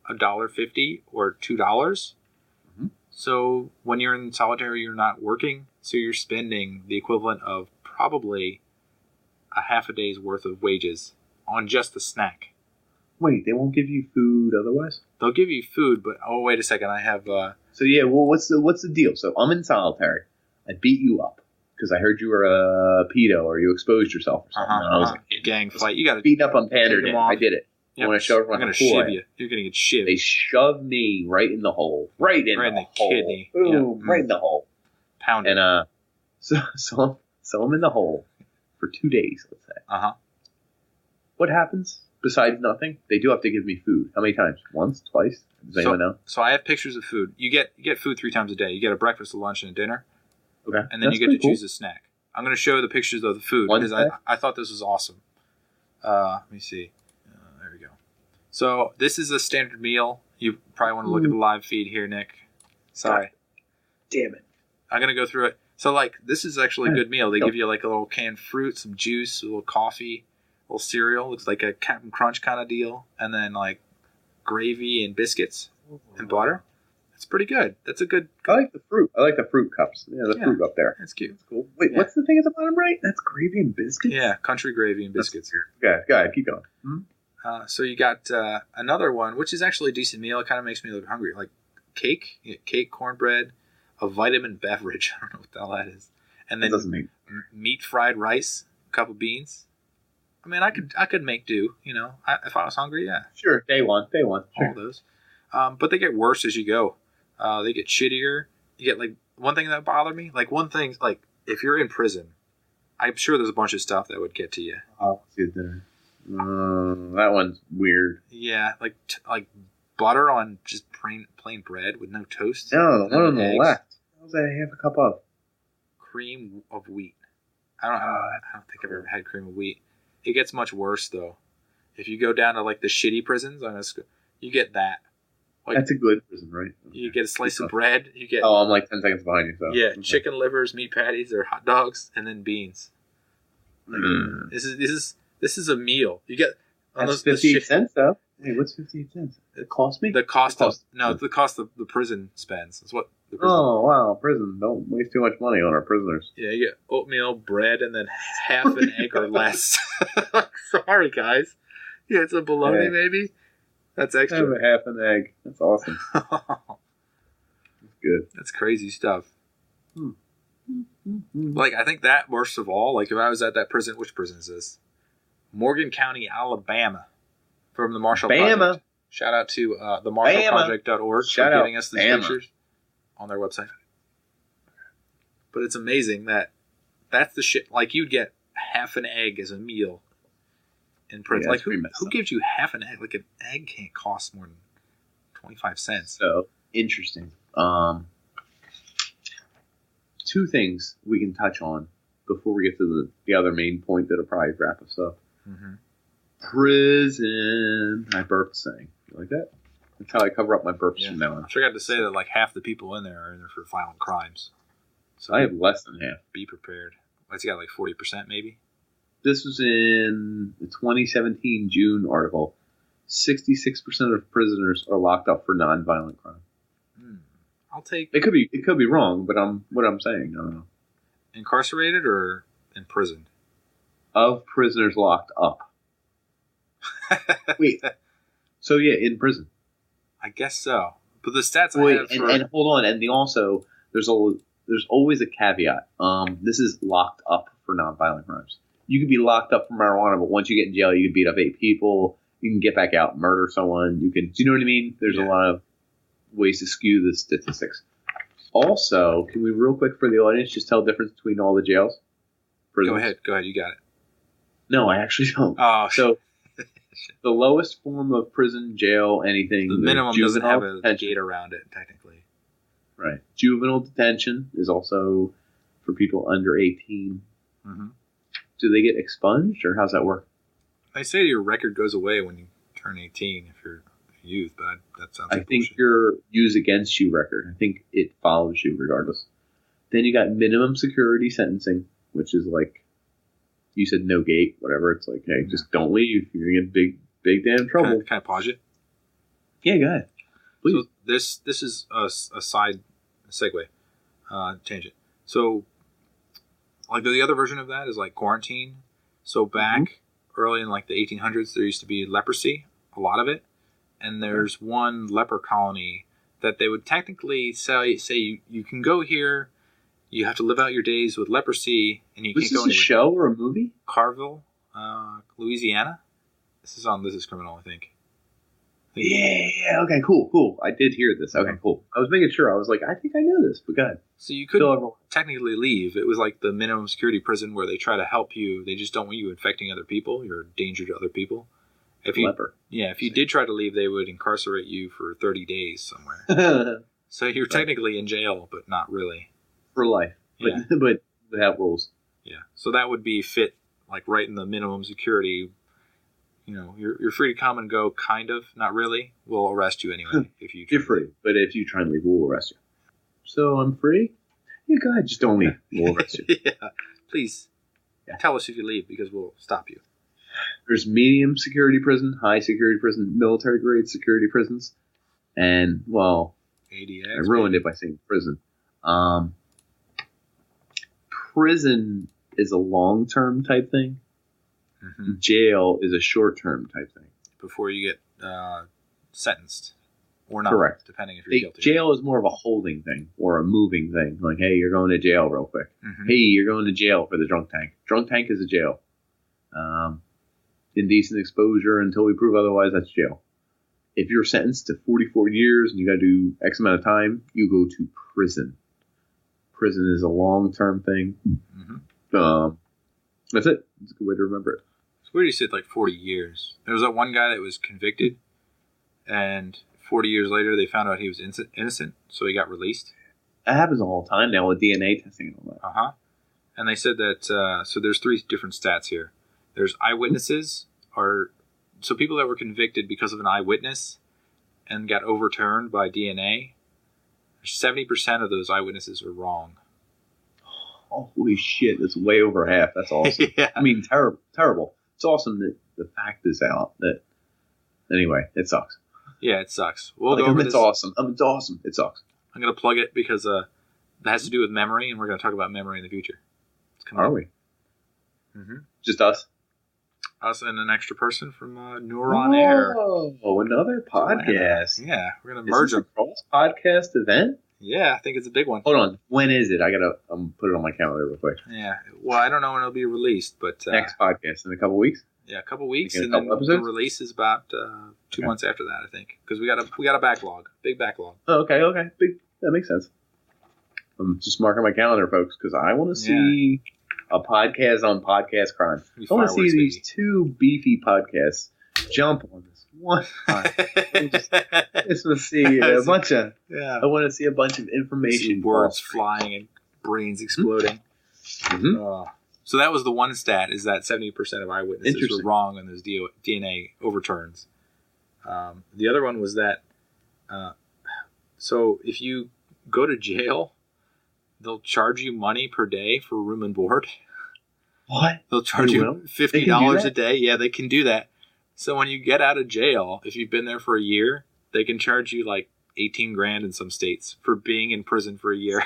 $1.50 or $2. Mm-hmm. So when you're in solitary, you're not working, so you're spending the equivalent of probably a half a day's worth of wages on just the snack. Wait, they won't give you food otherwise? They'll give you food, but oh wait a second, I have. So yeah, well, what's the deal? So I'm in solitary. I beat you up because I heard you were a pedo or you exposed yourself or something. I was like, gang fight. You got to beating up on Pander Day. I did it. Yep. I want to shove everyone. I'm going to shiv you. You're going to get shivved. They shoved me right in the hole. Right in the hole. Kidney. Boom, right in the hole. Pounded. And so I'm in the hole for 2 days, let's say. What happens? Besides nothing, they do have to give me food. How many times? Once? Twice? Does anyone know? So I have pictures of food. You get food 3 times a day. You get a breakfast, a lunch, and a dinner. Okay. And then you get to choose a snack. I'm going to show the pictures of the food because I thought this was awesome. Let me see. There we go. So this is a standard meal. You probably want to look at the live feed here, Nick. Sorry. Damn it. I'm going to go through it. So like this is actually a good meal. They give you like a little canned fruit, some juice, a little coffee, a little cereal. Looks like a Captain Crunch kind of deal. And then like gravy and biscuits and butter. It's pretty good. That's a good. I like the fruit. I like the fruit cups. Yeah, the fruit up there. That's cute. That's cool. Wait, what's the thing at the bottom right? That's gravy and biscuits? Yeah, country gravy and biscuits. Go ahead. Keep going. Mm-hmm. So you got another one, which is actually a decent meal. It kind of makes me look hungry. Like cake, cornbread, a vitamin beverage. I don't know what the hell that is. And then meat fried rice, a cup of beans. I mean, I could make do. You know, if I was hungry, yeah. Sure, day one. Sure. All those. But they get worse as you go. They get shittier. You get like one thing that bothered me. Like one thing, like if you're in prison, I'm sure there's a bunch of stuff that would get to you. Oh, good dinner. That one's weird. Yeah, like butter on just plain bread with no toast. No, the one on the left. What was that? I have a cup of cream of wheat. I don't think I've ever had cream of wheat. It gets much worse though. If you go down to like the shitty prisons, you get that. Like, that's a good prison, right? You get a slice of bread. You get. Oh, I'm like 10 seconds behind you. So. Yeah, chicken livers, meat patties, or hot dogs, and then beans. Like, This is a meal. You get. That's 58 cents though. Hey, what's 58 cents? It cost me. The cost of the prison spends. That's what. The prison. Oh wow, prison! Don't waste too much money on our prisoners. Yeah, you get oatmeal, bread, and then half an egg or less. Sorry, guys. Yeah, it's a bologna, maybe. That's extra. I have a half an egg. That's awesome. That's good. That's crazy stuff. Like, I think that, worst of all, like, if I was at that prison, which prison is this? Morgan County, Alabama. From the Marshall Project. Shout out to the MarshallProject.org for giving us these pictures on their website. But it's amazing that's the shit. Like, you'd get half an egg as a meal in prison. Yeah, like, who gives you half an egg? Like, an egg can't cost more than 25 cents. So, interesting. Two things we can touch on before we get to the other main point that'll probably wrap us up. Mm-hmm. Prison. I burped saying. You like that? That's how I cover up my burps from now on. I forgot to say that like half the people in there are in there for violent crimes. So I have less than half. Be prepared. It's got like 40% maybe. This was in the 2017 June article. 66% of prisoners are locked up for nonviolent crime. I'll take It could be wrong, but what I'm saying. I don't know. incarcerated or imprisoned. Of prisoners locked up. Wait. So yeah, in prison. I guess so. But the stats Wait, I have for... and hold on, and there's always a caveat. This is locked up for nonviolent crimes. You could be locked up for marijuana, but once you get in jail, you can beat up 8 people. You can get back out, and murder someone. Do you know what I mean? There's a lot of ways to skew the statistics. Also, can we real quick for the audience just tell the difference between all the jails? Prisons? Go ahead, you got it. No, I actually don't. Oh, so the lowest form of prison, jail, anything. The minimum doesn't have a detention. gate around it, technically. Right. Juvenile detention is also for people under 18. Mm-hmm. Do they get expunged, or how's that work? They say your record goes away when you turn 18 if you're a youth, but that sounds like I think bullshit. your use against you record. I think it follows you regardless. Then you got minimum security sentencing, which is like, you said no gate, whatever. It's like, hey, just don't leave. You're going to get big damn trouble. Can I pause it? Yeah, go ahead. Please. So this is a side segue, tangent. So, like the other version of that is like quarantine. So back early in like the 1800s, there used to be leprosy, a lot of it, and there's one leper colony that they would technically say you can go here, you have to live out your days with leprosy, and you can't go anywhere. Is this a show or a movie? Carville, Louisiana. This is Criminal, I think. Yeah, okay, cool. I did hear this. Okay, cool. I was making sure. I was like, I think I know this, but go ahead. So you couldn't technically leave. It was like the minimum security prison where they try to help you. They just don't want you infecting other people. You're a danger to other people. Leper. Yeah, if you did try to leave, they would incarcerate you for 30 days somewhere. So you're technically in jail, but not really. For life. Yeah. But without rules. Yeah. So that would be fit like right in the minimum security. You know, you're free to come and go, kind of. Not really. We'll arrest you anyway. if You're free, but if you try and leave, we'll arrest you. So I'm free? Yeah, go ahead. Just don't leave. We'll arrest you. Yeah. Please tell us if you leave because we'll stop you. There's medium security prison, high security prison, military grade security prisons, and, well, ADX. I ruined it by saying prison. Prison is a long-term type thing. Mm-hmm. Jail is a short-term type thing. Before you get sentenced. Or not. Correct. Depending if you're guilty. Jail is more of a holding thing or a moving thing. Like, hey, you're going to jail real quick. Mm-hmm. Hey, you're going to jail for the drunk tank. Drunk tank is a jail. Indecent exposure until we prove otherwise, that's jail. If you're sentenced to 44 years and you got to do X amount of time, you go to prison. Prison is a long-term thing. Mm-hmm. That's it. It's a good way to remember it. It's weird you said like 40 years. There was that one guy that was convicted, and 40 years later they found out he was innocent, so he got released. That happens all the time now with DNA testing and all that. Uh-huh. And they said that, so there's 3 different stats here. There's eyewitnesses, so people that were convicted because of an eyewitness and got overturned by DNA, 70% of those eyewitnesses are wrong. Holy shit, that's way over half. That's awesome. Yeah. I mean, terrible. It's awesome that the fact is out. Anyway, it sucks. Yeah, it sucks. It's awesome. It's awesome. It sucks. I'm going to plug it because that has to do with memory, and we're going to talk about memory in the future. Are we? Mm-hmm. Just us? Us and an extra person from Neuron Air. Oh, another podcast. Yeah, we're going to merge them. Cross podcast event? Yeah, I think it's a big one. Hold on. When is it? I got to put it on my calendar real quick. Yeah. Well, I don't know when it'll be released, but... next podcast in a couple weeks? Yeah, a couple weeks, and then the release is about 2 months after that, I think. Because we got a backlog. Big backlog. Oh, okay. That makes sense. I'm just marking my calendar, folks, because I want to see... a podcast on podcast crime. I want to see these 2 beefy podcasts jump on this one time. I just want to see a bunch of. Yeah. I want to see a bunch of information. Words flying and brains exploding. Mm-hmm. So that was the one stat: is that 70% of eyewitnesses were wrong on those DNA overturns. The other one was that. So if you go to jail, they'll charge you money per day for room and board. What? They'll charge you $50 a day. Yeah, they can do that. So when you get out of jail, if you've been there for a year, they can charge you like $18 grand in some states for being in prison for a year.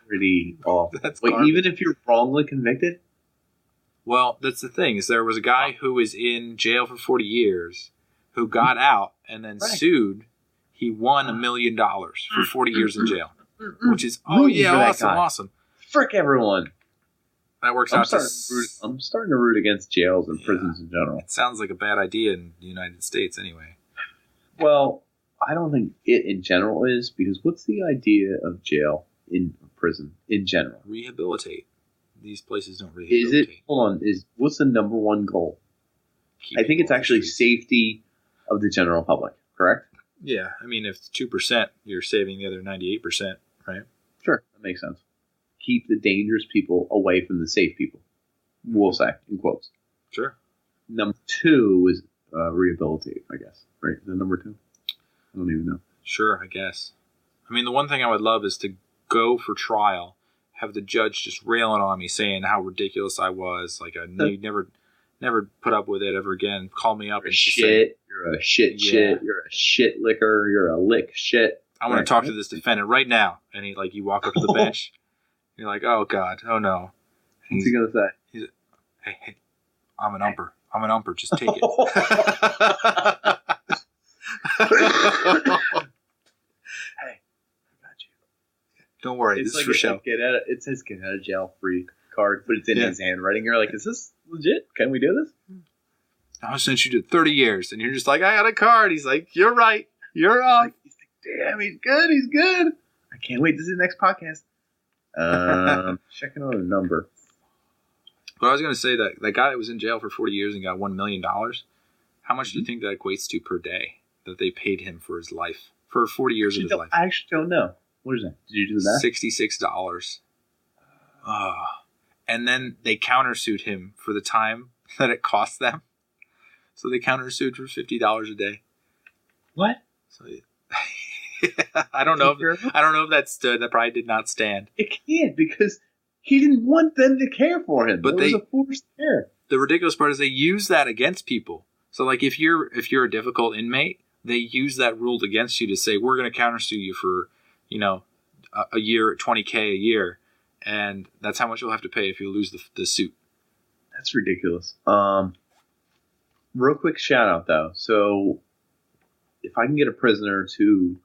Pretty awful. That's Wait, garbage. even if you're wrongly convicted? Well, that's the thing, is there was a guy who was in jail for 40 years who got out and then sued. He won $1 million for 40 years in jail, which is, awesome. Frick everyone. That works I'm out starting to root against jails and prisons in general. It sounds like a bad idea in the United States anyway. Well, I don't think it in general is, because what's the idea of jail in prison in general? Rehabilitate. These places don't rehabilitate. Is it, hold on, what's the number one goal? I think it's actually safety of the general public, correct? Yeah, I mean, if it's 2%, you're saving the other 98%, right? Sure, that makes sense. Keep the dangerous people away from the safe people, we'll say, in quotes. Sure. Number 2 is rehabilitate, I guess, right? Is that number 2? I don't even know. Sure, I guess. I mean, the one thing I would love is to go for trial, have the judge just railing on me, saying how ridiculous I was, like I never put up with it ever again. Call me up and shit. You're a shit. You're a shit licker. You're a lick shit. I want to talk to this defendant right now. And you walk up to the bench. You're like, oh God, oh no. What's he gonna say? He's hey, I'm an umper. Just take it. Hey, I got you. Don't worry, it's this is for show. It says get out of jail free card, but it's in his handwriting. You're like, is this legit? Can we do this? I sent you to 30 years, and you're just like, I got a card. He's like, you're right. You're off. He's like, damn, he's good. I can't wait. This is the next podcast. Checking on a number. But I was going to say that guy that was in jail for 40 years and got $1 million, how much do you think that equates to per day that they paid him for his life, for 40 years of his life? I actually don't know. What is that? Did you do that? $66. And then they countersued him for the time that it cost them. So they countersued for $50 a day. What? So I don't know if that stood. That probably did not stand. It can't, because he didn't want them to care for him. But it was a forced care. The ridiculous part is they use that against people. So like if you're a difficult inmate, they use that rule against you to say, we're going to countersue you for, a year, $20K a year, and that's how much you'll have to pay if you lose the suit. That's ridiculous. Real quick shout out though. So if I can get a prisoner to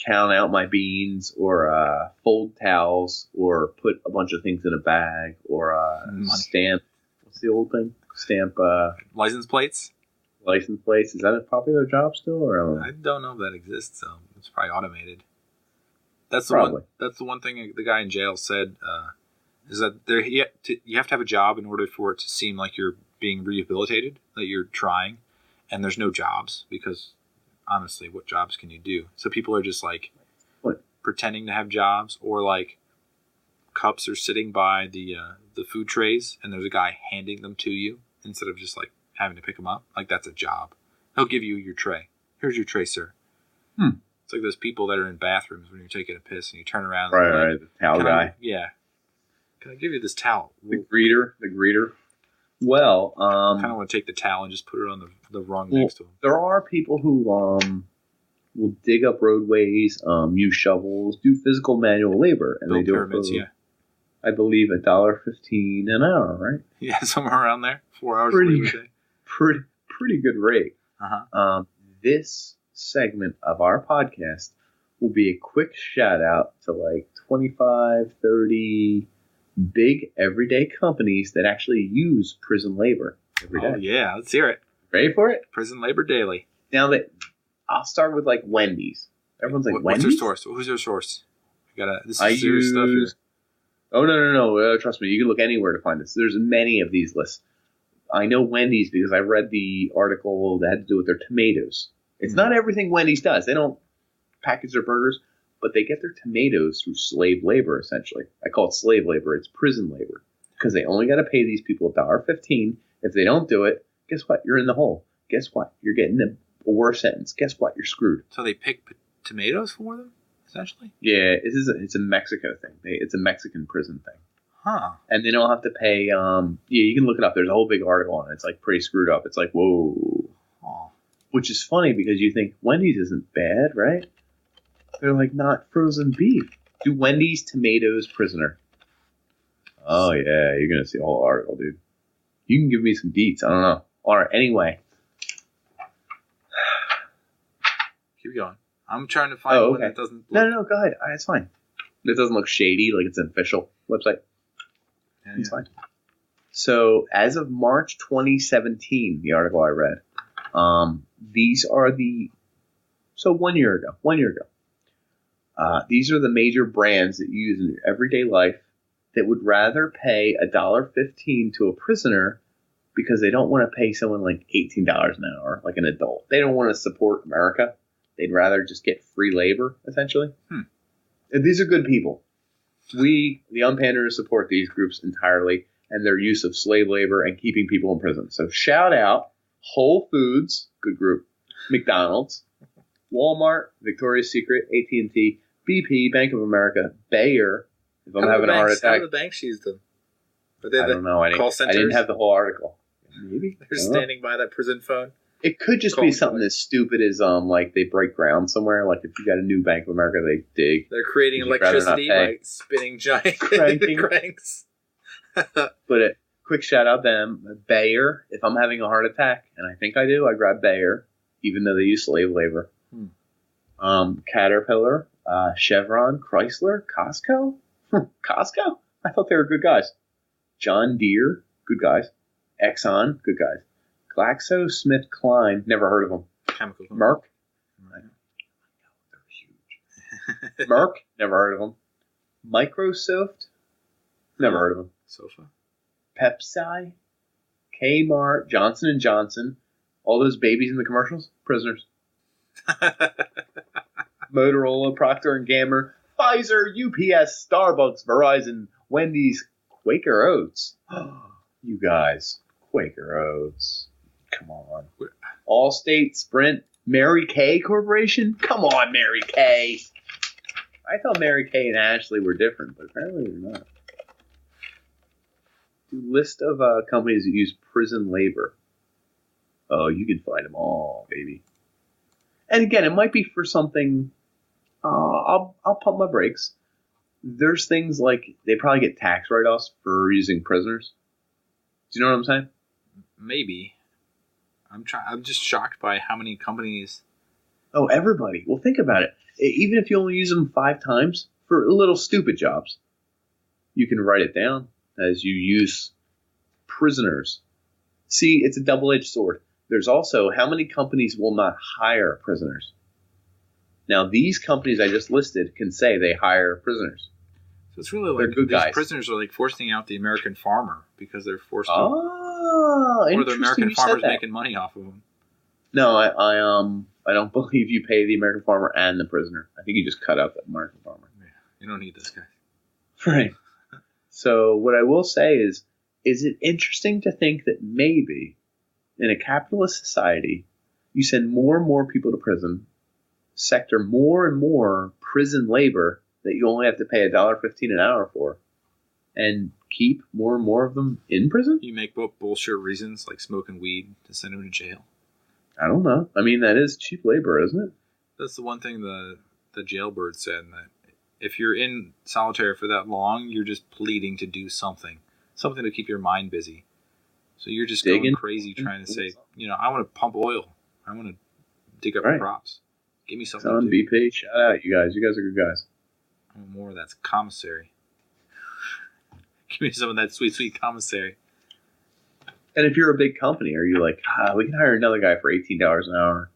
count out my beans or fold towels or put a bunch of things in a bag or stamp, what's the old thing? Stamp license plates. License plates. Is that a popular job still? Or I don't know if that exists. So it's probably automated. That's the one thing the guy in jail said is that you have to have a job in order for it to seem like you're being rehabilitated, that you're trying, and there's no jobs because honestly, what jobs can you do? So people are just like pretending to have jobs, or like cups are sitting by the food trays and there's a guy handing them to you instead of just like having to pick them up. Like that's a job. He'll give you your tray. Here's your tray, sir. It's like those people that are in bathrooms when you're taking a piss and you turn around. Right, the towel guy. Can I give you this towel? The greeter. Well, I kind of want to take the towel and just put it on the rung next to him. There are people who will dig up roadways, use shovels, do physical manual labor, and build they do pyramids, it for, I believe, $1.15 an hour, right? Yeah, somewhere around there. 4 hours pretty, a day. Pretty good rate. This segment of our podcast will be a quick shout out to like 25, 30 big everyday companies that actually use prison labor every day. Oh yeah, let's hear it. Ready for it? Prison labor daily. Now I'll start with like Wendy's. Everyone's like, Wendy's? What's your source? Who's your source? This is serious stuff here. Oh no! Trust me, you can look anywhere to find this. There's many of these lists. I know Wendy's because I read the article that had to do with their tomatoes. It's not everything Wendy's does. They don't package their burgers, but they get their tomatoes through slave labor, essentially. I call it slave labor. It's prison labor because they only got to pay these people $1.15. If they don't do it, guess what? You're in the hole. Guess what? You're getting a worse sentence. Guess what? You're screwed. So they pick tomatoes for them, essentially? Yeah, it's a Mexico thing. It's a Mexican prison thing. Huh. And they don't have to pay. You can look it up. There's a whole big article on it. It's like pretty screwed up. It's like, whoa. Oh. Which is funny because you think Wendy's isn't bad, right? They're like, not frozen beef. Do Wendy's tomatoes prisoner? Oh, yeah. You're going to see the whole article, dude. You can give me some deets. I don't know. All right. Anyway. Keep going. I'm trying to find one that doesn't look... No, go ahead. It's fine. It doesn't look shady, like it's an official website. Yeah, it's fine. So, as of March 2017, the article I read, these are the... So, 1 year ago. These are the major brands that you use in your everyday life that would rather pay $1.15 to a prisoner because they don't want to pay someone like $18 an hour, like an adult. They don't want to support America. They'd rather just get free labor, essentially. And these are good people. We, the Unpanders, support these groups entirely and their use of slave labor and keeping people in prison. So shout out Whole Foods, good group, McDonald's, Walmart, Victoria's Secret, AT&T, BP, Bank of America, Bayer. If I'm having a heart attack. How do the banks use them? I don't know. I didn't have the whole article. Maybe. They're standing by that prison phone. It could just be something as stupid as like they break ground somewhere. Like if you got a new Bank of America, they dig. They're creating electricity by spinning giant cranks. But a quick shout out them. Bayer. If I'm having a heart attack, and I think I do, I grab Bayer, even though they use slave labor. Caterpillar, Chevron, Chrysler, Costco. Costco? I thought they were good guys. John Deere, good guys. Exxon, good guys. GlaxoSmithKline, never heard of them. Chemical. Merck, they're huge. Merck, never heard of them. Microsoft, never heard of them. Sofa. Pepsi, Kmart, Johnson & Johnson, all those babies in the commercials, prisoners. Motorola, Procter & Gamble, Pfizer, UPS, Starbucks, Verizon, Wendy's, Quaker Oats. You guys, Quaker Oats. Come on. Allstate, Sprint, Mary Kay Corporation? Come on, Mary Kay. I thought Mary Kay and Ashley were different, but apparently they're not. List of companies that use prison labor. Oh, you can find them all, baby. And again, it might be for something. I'll pump my brakes. There's things like they probably get tax write-offs for using prisoners. Do you know what I'm saying? Maybe. I'm just shocked by how many companies. Oh, everybody. Well, think about it. Even if you only use them 5 times for little stupid jobs, you can write it down as you use prisoners. See, it's a double-edged sword. There's also how many companies will not hire prisoners. Now, these companies I just listed can say they hire prisoners. So it's really like these prisoners are like forcing out the American farmer because they're forced to. Or the American farmer's making money off of them. No, I don't believe you pay the American farmer and the prisoner. I think you just cut out the American farmer. Yeah, you don't need this guy. Right. So what I will say is it interesting to think that maybe in a capitalist society, you send more and more people to prison, sector more and more prison labor that you only have to pay $1.15 an hour for, and keep more and more of them in prison? You make bullshit reasons like smoking weed to send them to jail. I don't know. I mean, that is cheap labor, isn't it? That's the one thing the jailbird said, that if you're in solitary for that long, you're just pleading to do something to keep your mind busy. So you're just going crazy trying to say, I want to pump oil. I want to dig up crops. Give me something to do. BP, shout out, you guys. You guys are good guys. I want more of that commissary. Give me some of that sweet, sweet commissary. And if you're a big company, are you like, we can hire another guy for $18 an hour?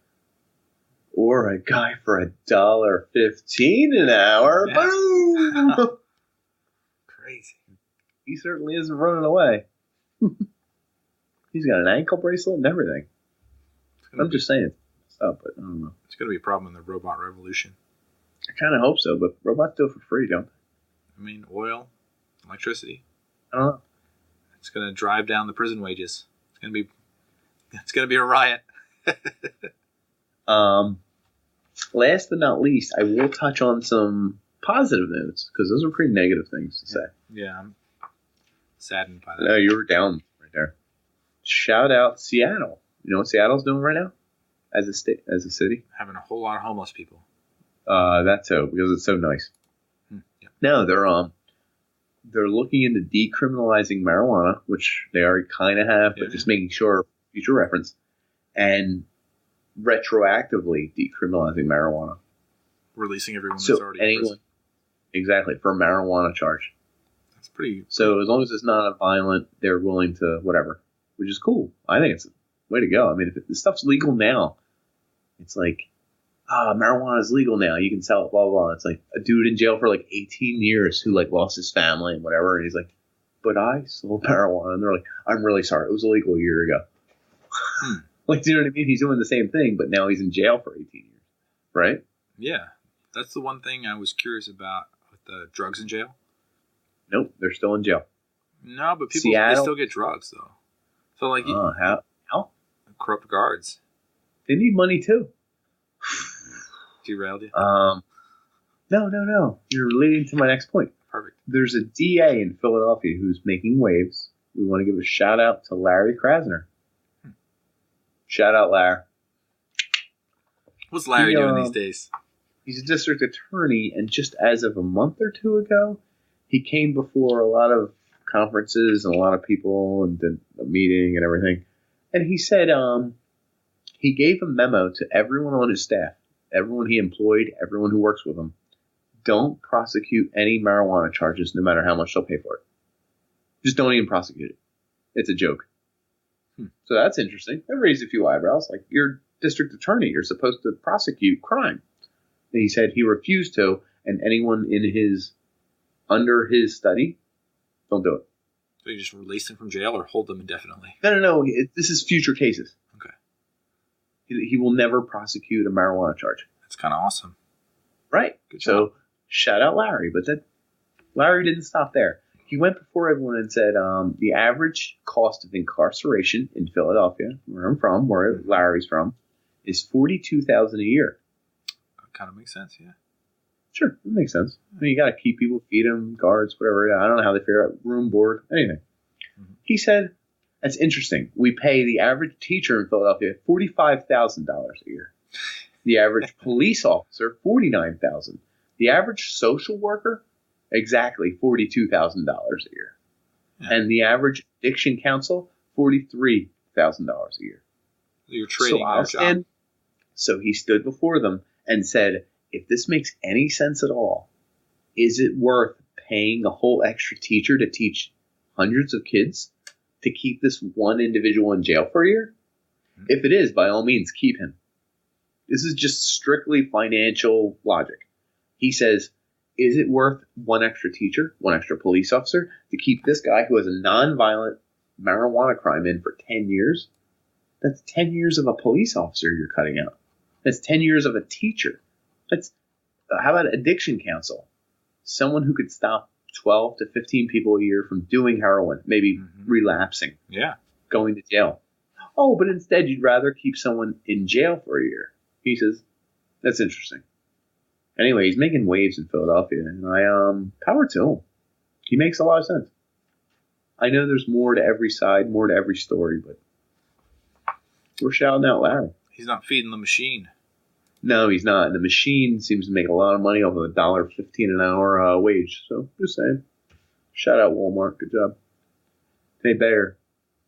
Or a guy for $1.15 an hour? Yeah. Boom! Crazy. He certainly isn't running away. He's got an ankle bracelet and everything. I'm just saying. But I don't know. It's going to be a problem in the robot revolution. I kind of hope so, but robots do it for free, don't they? I mean, oil, electricity. I don't know. It's going to drive down the prison wages. It's going to be a riot. Last but not least, I will touch on some positive notes because those are pretty negative things to say. Yeah, I'm saddened by that. No, you were down right there. Shout out Seattle. You know what Seattle's doing right now? As a state, as a city? Having a whole lot of homeless people. That's so because it's so nice. Yeah. No, they're looking into decriminalizing marijuana, which they already kind of have, but just making sure future reference, and retroactively decriminalizing marijuana. Releasing everyone that's already in prison. Exactly, for a marijuana charge. That's pretty... So as long as it's not violent, they're willing to whatever, which is cool. I think it's a way to go. I mean, if this stuff's legal now, it's like, marijuana is legal now. You can sell it, blah, blah, blah. It's like a dude in jail for like 18 years who like lost his family and whatever. And he's like, but I sold marijuana. And they're like, I'm really sorry. It was illegal a year ago. Like, do you know what I mean? He's doing the same thing, but now he's in jail for 18 years. Right? Yeah. That's the one thing I was curious about with the drugs in jail. Nope. They're still in jail. No, but people they still get drugs, though. So, like... how? Corrupt guards. They need money, too. Derailed you? No. You're leading to my next point. Perfect. There's a DA in Philadelphia who's making waves. We want to give a shout out to Larry Krasner. Shout out, Larry. What's Larry doing these days? He's a district attorney, and just as of a month or two ago, he came before a lot of conferences and a lot of people and did a meeting and everything. And he said he gave a memo to everyone on his staff, everyone he employed, everyone who works with him. Don't prosecute any marijuana charges, no matter how much they'll pay for it. Just don't even prosecute it. It's a joke. So that's interesting. That raised a few eyebrows. Like, you're district attorney. You're supposed to prosecute crime. And he said he refused to, and anyone under his study, don't do it. So you just release them from jail or hold them indefinitely? No. This is future cases. Okay. He will never prosecute a marijuana charge. That's kind of awesome. Right. Good job. So shout out Larry. But Larry didn't stop there. He went before everyone and said the average cost of incarceration in Philadelphia, where I'm from, where Larry's from, is $42,000 a year. That kind of makes sense, yeah. Sure, that makes sense. I mean, you got to keep people, feed them, guards, whatever. I don't know how they figure out room, board, anything. Mm-hmm. He said, that's interesting. We pay the average teacher in Philadelphia $45,000 a year. The average police officer, $49,000. The average social worker, exactly $42,000 a year. Yeah. And the average addiction counsel, $43,000 a year. You're trading their job. So he stood before them and said, if this makes any sense at all, is it worth paying a whole extra teacher to teach hundreds of kids to keep this one individual in jail for a year? Mm-hmm. If it is, by all means, keep him. This is just strictly financial logic. He says, is it worth one extra teacher, one extra police officer to keep this guy who has a nonviolent marijuana crime in for 10 years? That's 10 years of a police officer you're cutting out. That's 10 years of a teacher. How about addiction counsel? Someone who could stop 12 to 15 people a year from doing heroin, maybe relapsing, going to jail. Oh, but instead you'd rather keep someone in jail for a year. He says, that's interesting. Anyway, he's making waves in Philadelphia, and power to him. He makes a lot of sense. I know there's more to every side, more to every story, but we're shouting out loud. He's not feeding the machine. No, he's not. And the machine seems to make a lot of money off of $1.15 an hour wage. So, just saying. Shout out Walmart. Good job. Hey, Bayer.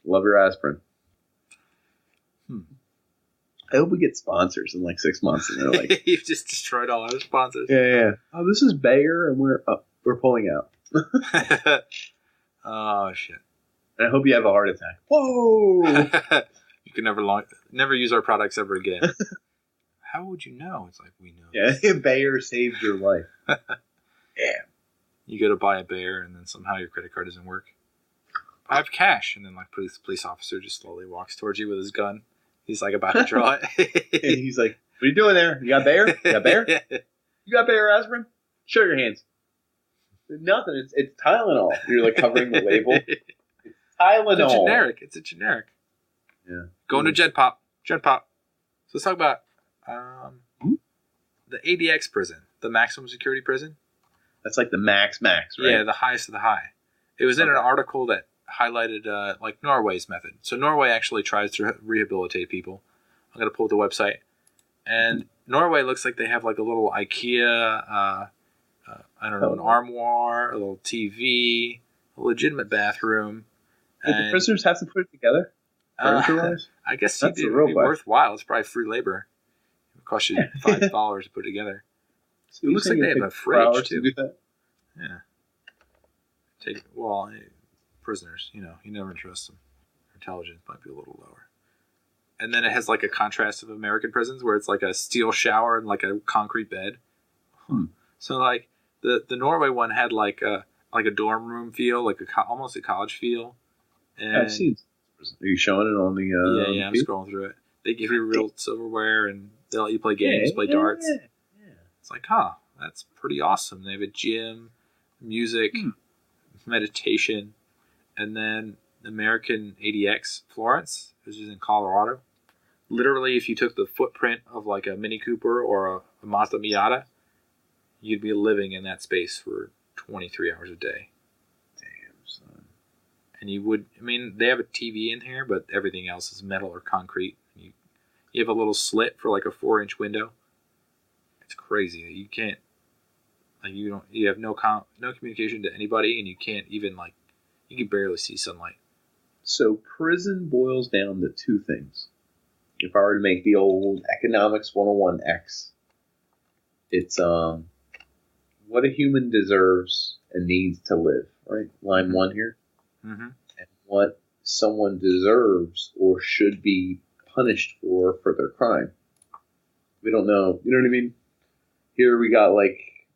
Love your aspirin. I hope we get sponsors in like 6 months. And they're like, you've just destroyed all our sponsors. Yeah. Oh, this is Bayer, and we're pulling out. Oh, shit. And I hope you have a heart attack. Whoa! You can never use our products ever again. How would you know? It's like, we know. Yeah, Bayer saved your life. Yeah. You go to buy a Bayer, and then somehow your credit card doesn't work. I have cash. And then like police officer just slowly walks towards you with his gun. He's like about to draw it. And he's like, what are you doing there? You got Bayer? You got Bayer? You got Bayer aspirin? Show your hands. Nothing. It's Tylenol. You're like covering the label. It's Tylenol. It's a generic. Yeah. Going to Gen Pop. So let's talk about the ADX prison, the maximum security prison. That's like the max, right? Yeah, the highest of the high. It was in an article that highlighted like Norway's method. So Norway actually tries to rehabilitate people. I'm going to pull up the website. And Norway looks like they have like a little IKEA, I don't know, an armoire, a little TV, a legitimate bathroom. Did the prisoners have to put it together? Furniture-wise? I guess That's it a would real be question. worthwhile. It's probably free labor. It would cost you $5 to put together. So It looks like they have a fridge, too. To do that? Yeah. Prisoners, you never trust them. Their intelligence might be a little lower. And then it has like a contrast of American prisons where it's like a steel shower and like a concrete bed. So like the Norway one had like a dorm room feel, like almost a college feel. And I've seen. Are you showing it on the? Yeah, I'm scrolling through it. They give you real silverware and they let you play games, play darts. Yeah. It's like, that's pretty awesome. They have a gym, music, meditation, and then American ADX Florence, which is in Colorado. Literally, if you took the footprint of like a Mini Cooper or a Mazda Miata, you'd be living in that space for 23 hours a day. Damn, son. And you would, they have a TV in here, but everything else is metal or concrete. You have a little slit for like a 4-inch window. It's crazy. You can't, you have no communication to anybody, and you can't even you can barely see sunlight. So prison boils down to two things. If I were to make the old economics 101 X, it's what a human deserves and needs to live, right? Line one here. Mm-hmm. And what someone deserves or should be punished for their crime. We don't know. You know what I mean? Here we got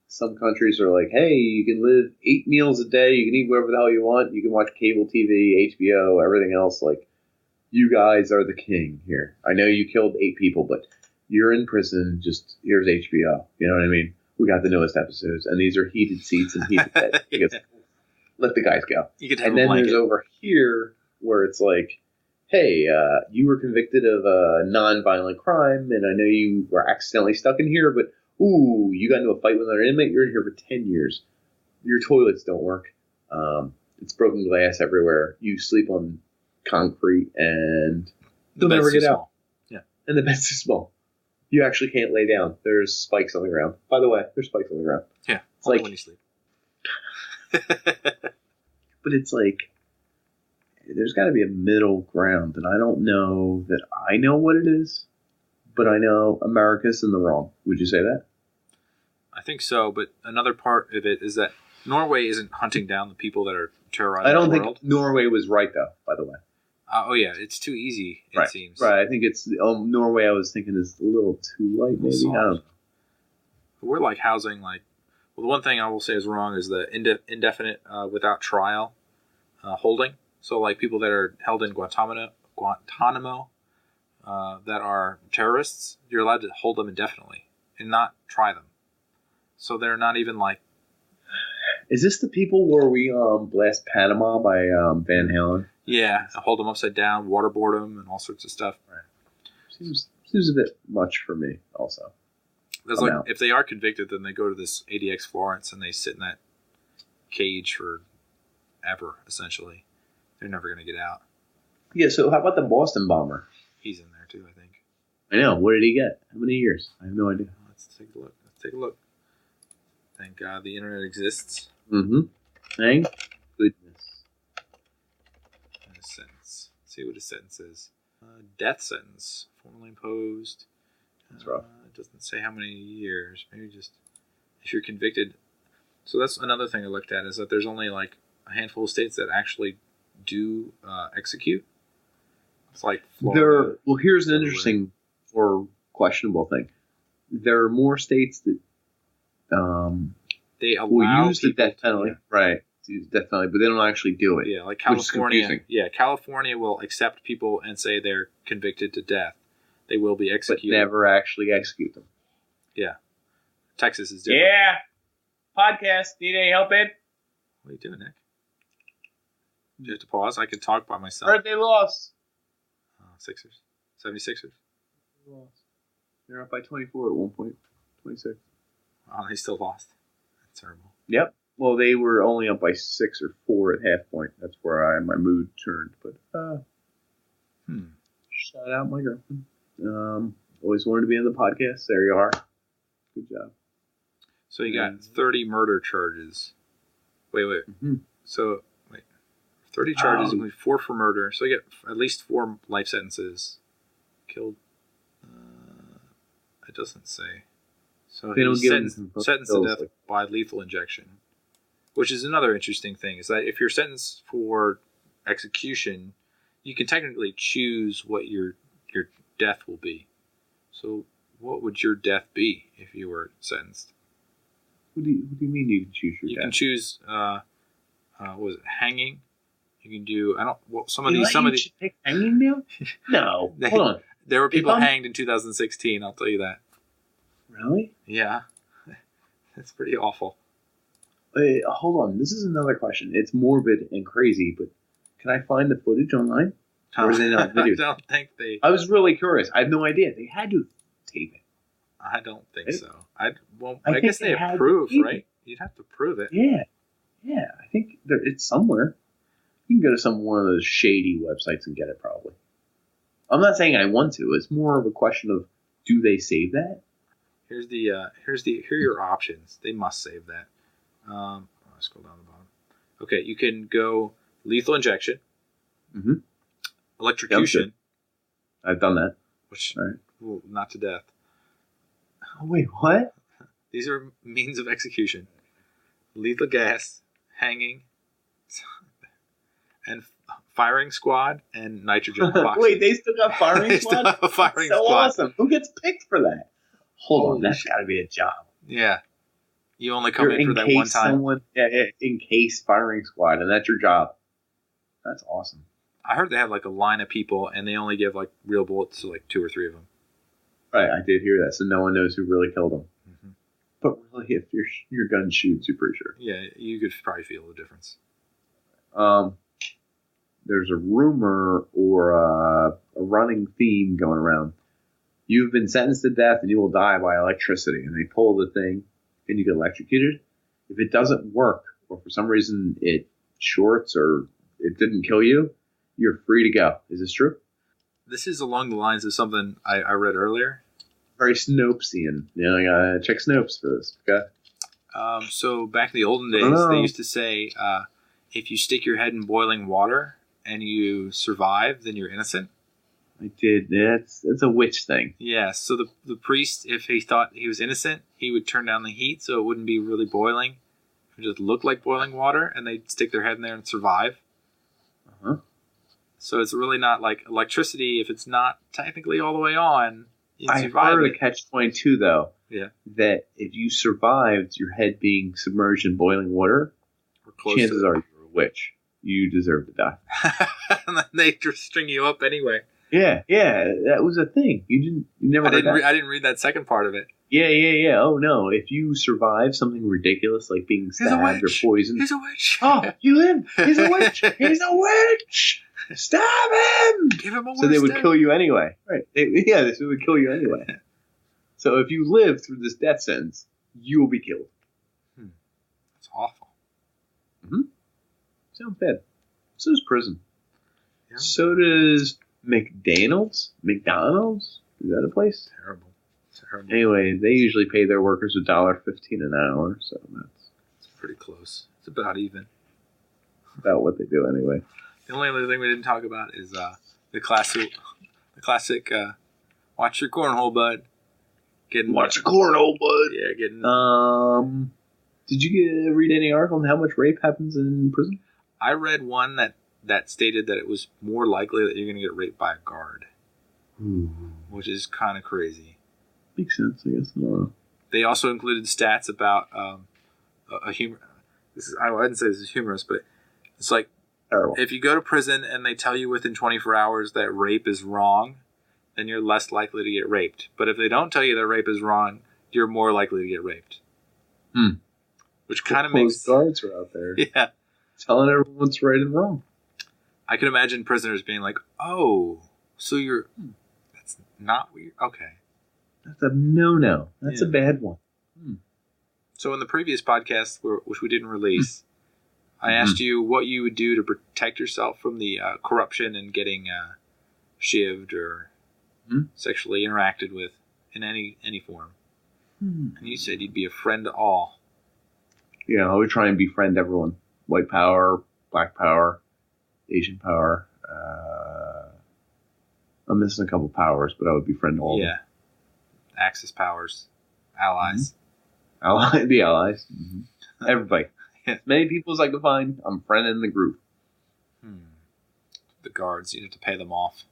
some countries are like, hey, you can live 8 meals a day. You can eat whatever the hell you want. You can watch cable TV, HBO, everything else. You guys are the king here. I know you killed 8 people, but you're in prison. Just here's HBO. You know what I mean? We got the newest episodes, and these are heated seats and heated beds. Let the guys go. And then there's over here where it's like, hey, you were convicted of a non-violent crime, and I know you were accidentally stuck in here, but ooh, you got into a fight with another inmate. You're in here for 10 years. Your toilets don't work. It's broken glass everywhere. You sleep on concrete, and you'll never get out. Yeah, and the bed's too small. You actually can't lay down. There's spikes on the ground. By the way, there's spikes on the ground. Yeah, it's like when you sleep. But it's like there's got to be a middle ground, and I don't know that I know what it is, but I know America's in the wrong. Would you say that? I think so, but another part of it is that Norway isn't hunting down the people that are terrorizing the world. I don't think Norway was right, though, by the way. Oh, yeah, it's too easy, it seems. Right, I think it's Norway I was thinking is a little too light, maybe. I don't know. We're housing, the one thing I will say is wrong is the indefinite without trial holding. So, people that are held in Guantanamo that are terrorists, you're allowed to hold them indefinitely and not try them. So they're not even Is this the people where we blast Panama by Van Halen? Yeah, hold them upside down, waterboard them, and all sorts of stuff. Right. Seems a bit much for me, also. There's if they are convicted, then they go to this ADX Florence and they sit in that cage for ever, essentially. They're never going to get out. Yeah, so how about the Boston bomber? He's in there too, I think. I know. What did he get? How many years? I have no idea. Let's take a look. Thank God the internet exists. Mm-hmm. Thank goodness. And a sentence. Let's see what his sentence is. Death sentence. Formally imposed. That's rough. It doesn't say how many years. Maybe just if you're convicted. So that's another thing I looked at is that there's only a handful of states that actually do execute. It's Florida. Well, here's an interesting or questionable thing. There are more states that they allow will use the death penalty, right? Use death penalty, but they don't actually do it. Yeah, like California. Yeah, California will accept people and say they're convicted to death. They will be executed, but never actually execute them. Yeah, Texas is different. Yeah, podcast. Need any help, Ed? What are you doing, Nick? Do you have to pause? I can talk by myself. Heard they lost. Sixers, 76ers. They're up by 24 at one point. 26. Oh, they still lost. That's terrible. Yep. Well, they were only up by 6 or 4 at half point. That's where my mood turned. But shout out my girlfriend. Always wanted to be on the podcast. There you are. Good job. So you got 30 murder charges. Wait. Mm-hmm. So, 30 charges, including 4 for murder. So you get at least 4 life sentences. Killed. It doesn't say. So he's sentenced to death by lethal injection. Which is another interesting thing, is that if you're sentenced for execution, you can technically choose what your death will be. So what would your death be if you were sentenced? What do you mean you can choose your death? You can choose, what was it, hanging? You can do, some of these. Pick hanging now? No. Hold on. There were people hanged in 2016, I'll tell you that. Really? Yeah. That's pretty awful. Hold on. This is another question. It's morbid and crazy, but can I find the footage online? Or is it not video? I don't think they... I was really curious. I have no idea. They had to tape it. I don't think so. I guess they have proof, right? You'd have to prove it. Yeah. Yeah. I think it's somewhere. You can go to one of those shady websites and get it, probably. I'm not saying I want to. It's more of a question of, do they save that? Here are your options. They must save that. I'll scroll down the bottom. Okay, you can go lethal injection, electrocution. I've done that. Which, well, not to death. Oh, wait, what? These are means of execution. Lethal gas, hanging, and firing squad, and nitrogen boxing. Wait, they still got firing they squad? Still have a firing so squad. Awesome. Who gets picked for that? Hold on, that's got to be a job. Yeah. You only come in for that one time. In case firing squad, and that's your job. That's awesome. I heard they have like a line of people, and they only give like real bullets to like 2 or 3 of them. Right, I did hear that, so no one knows who really killed them. Mm-hmm. But really, if your gun shoots, you're pretty sure. Yeah, you could probably feel the difference. There's a rumor or a running theme going around. You've been sentenced to death, and you will die by electricity. And they pull the thing, and you get electrocuted. If it doesn't work, or for some reason it shorts or it didn't kill you, you're free to go. Is this true? This is along the lines of something I read earlier. Very Snopesian. I gotta check Snopes for this. Okay. So back in the olden days, they used to say, if you stick your head in boiling water and you survive, then you're innocent. I did. That's a witch thing. Yeah. So the priest, if he thought he was innocent, he would turn down the heat so it wouldn't be really boiling. It would just look like boiling water, and they'd stick their head in there and survive. Uh-huh. So it's really not like electricity. If it's not technically all the way on, you survive. I heard a catch-22 though. Yeah. That if you survived your head being submerged in boiling water, chances are you're a witch. You deserve to die. And then they just string you up anyway. Yeah, that was a thing. You never. I didn't read that second part of it. Yeah. Oh no! If you survive something ridiculous like being stabbed or poisoned, he's a witch. Oh, you live. He's a witch. He's a witch. Stab him. Give him a so they would kill you anyway, right? They would kill you anyway. So if you live through this death sentence, you will be killed. That's awful. Mm-hmm. Sounds bad. So does prison. Yeah. So does McDonald's? Is that a place? Terrible. Anyway, they usually pay their workers $1.15 an hour, so it's pretty close. It's about even. About what they do anyway. The only other thing we didn't talk about is the classic watch your cornhole, bud. Watch your cornhole, bud. Yeah, getting. Did you read any article on how much rape happens in prison? I read one that stated that it was more likely that you're going to get raped by a guard, which is kind of crazy. Makes sense, I guess. I don't know. They also included stats about a humor. I didn't say this is humorous, but it's like terrible. If you go to prison and they tell you within 24 hours that rape is wrong, then you're less likely to get raped. But if they don't tell you that rape is wrong, you're more likely to get raped. Which kind of makes guards are out there. Yeah. Telling everyone what's right and wrong. I can imagine prisoners being like, "Oh, so you're that's not weird." Okay. That's a no-no. That's a bad one. So in the previous podcast, which we didn't release, I asked you what you would do to protect yourself from the corruption and getting shivved or sexually interacted with in any form. And you said you'd be a friend to all. Yeah, I would try and befriend everyone. White power, black power, Asian power. I'm missing a couple powers, but I would befriend all of them. Yeah. Axis powers. Allies. The allies. Everybody. As many people as I can find, I'm friending the group. The guards, you'd have to pay them off.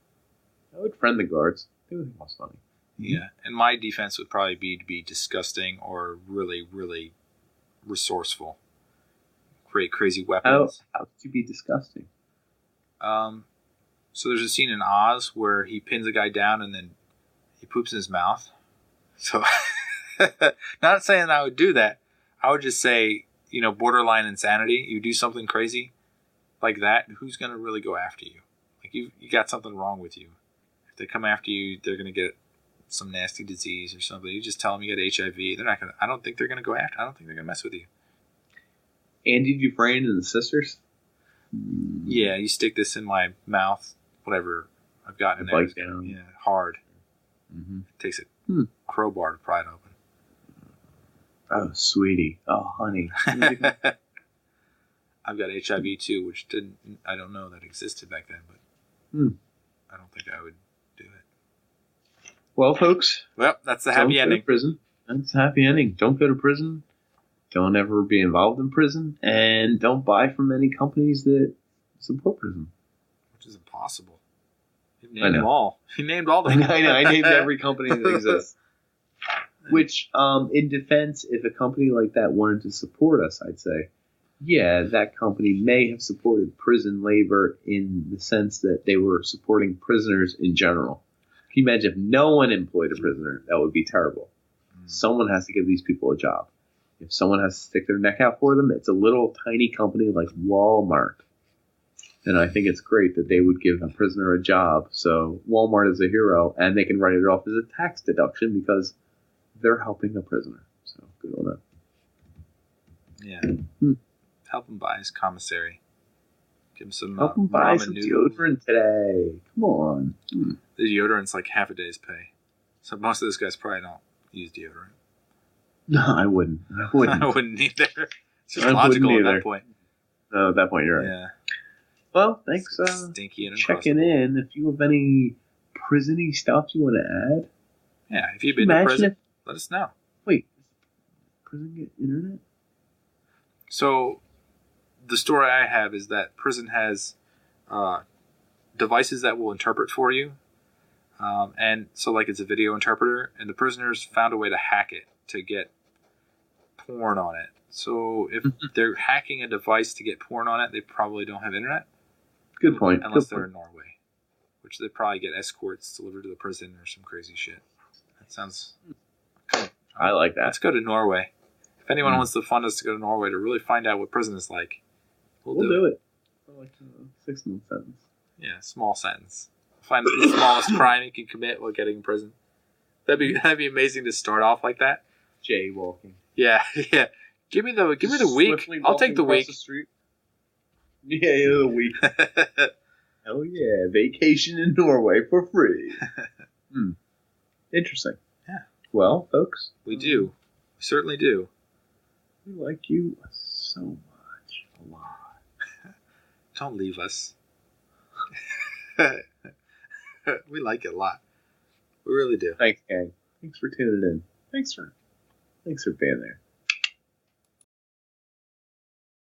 I would friend the guards. They would think that's funny. Yeah, and my defense would probably be to be disgusting or really, really resourceful. Create crazy weapons. How could you be disgusting? So there's a scene in Oz where he pins a guy down and then he poops in his mouth. So, not saying I would do that. I would just say, borderline insanity. You do something crazy like that, who's going to really go after you? Like, you got something wrong with you. If they come after you, they're going to get some nasty disease or something. You just tell them you got HIV. They're not going to, I don't think they're going to go after. I don't think they're going to mess with you. Andy Dufresne and the Sisters? Yeah, you stick this in my mouth, whatever I've got in there. Bite down. Yeah, hard. It takes a crowbar to pry it open. Oh, sweetie. Oh, honey. I've got HIV too, which I don't know that existed back then, but I don't think I would do it. Well, folks. Well, that's the happy ending. Don't go to prison. That's the happy ending. Don't go to prison. Don't ever be involved in prison. And don't buy from any companies that support prison. Which is impossible. You named them all. You named all the I know. I named every company that exists. Which, in defense, if a company like that wanted to support us, I'd say, yeah, that company may have supported prison labor in the sense that they were supporting prisoners in general. Can you imagine if no one employed a prisoner? That would be terrible. Someone has to give these people a job. If someone has to stick their neck out for them, it's a little tiny company like Walmart. And I think it's great that they would give a prisoner a job. So Walmart is a hero, and they can write it off as a tax deduction because they're helping a prisoner. So good on them. Yeah. Help him buy his commissary. Give him some help him buy some deodorant today. Come on. The deodorant's like half a day's pay. So most of those guys probably don't use deodorant. No, I wouldn't. I wouldn't either. It's just logical at that point. No, at that point, you're right. Yeah. Well, thanks Stinky and checking in. If you have any prison-y stuff you want to add. Yeah, if you've been to prison, let us know. Wait, does prison get internet? So, the story I have is that prison has devices that will interpret for you. And so, like, it's a video interpreter, and the prisoners found a way to hack it to get porn on it. So, if they're hacking a device to get porn on it, they probably don't have internet. Good point. Unless they're in Norway, which they probably get escorts delivered to the prison or some crazy shit. That sounds... I like that. Let's go to Norway. If anyone wants to fund us to go to Norway to really find out what prison is like, we'll do it. For like a 6-month sentence. Yeah, small sentence. Find the smallest crime you can commit while getting in prison. That'd be amazing to start off like that. Jaywalking. Yeah, yeah. Give me the week. I'll take the week. The street. Yeah, the week. Oh yeah, vacation in Norway for free. Interesting. Yeah. Well, folks, we do. We certainly do. We like you so much. A lot. Don't leave us. We like it a lot. We really do. Thanks, gang. Thanks for tuning in. Thanks for being there.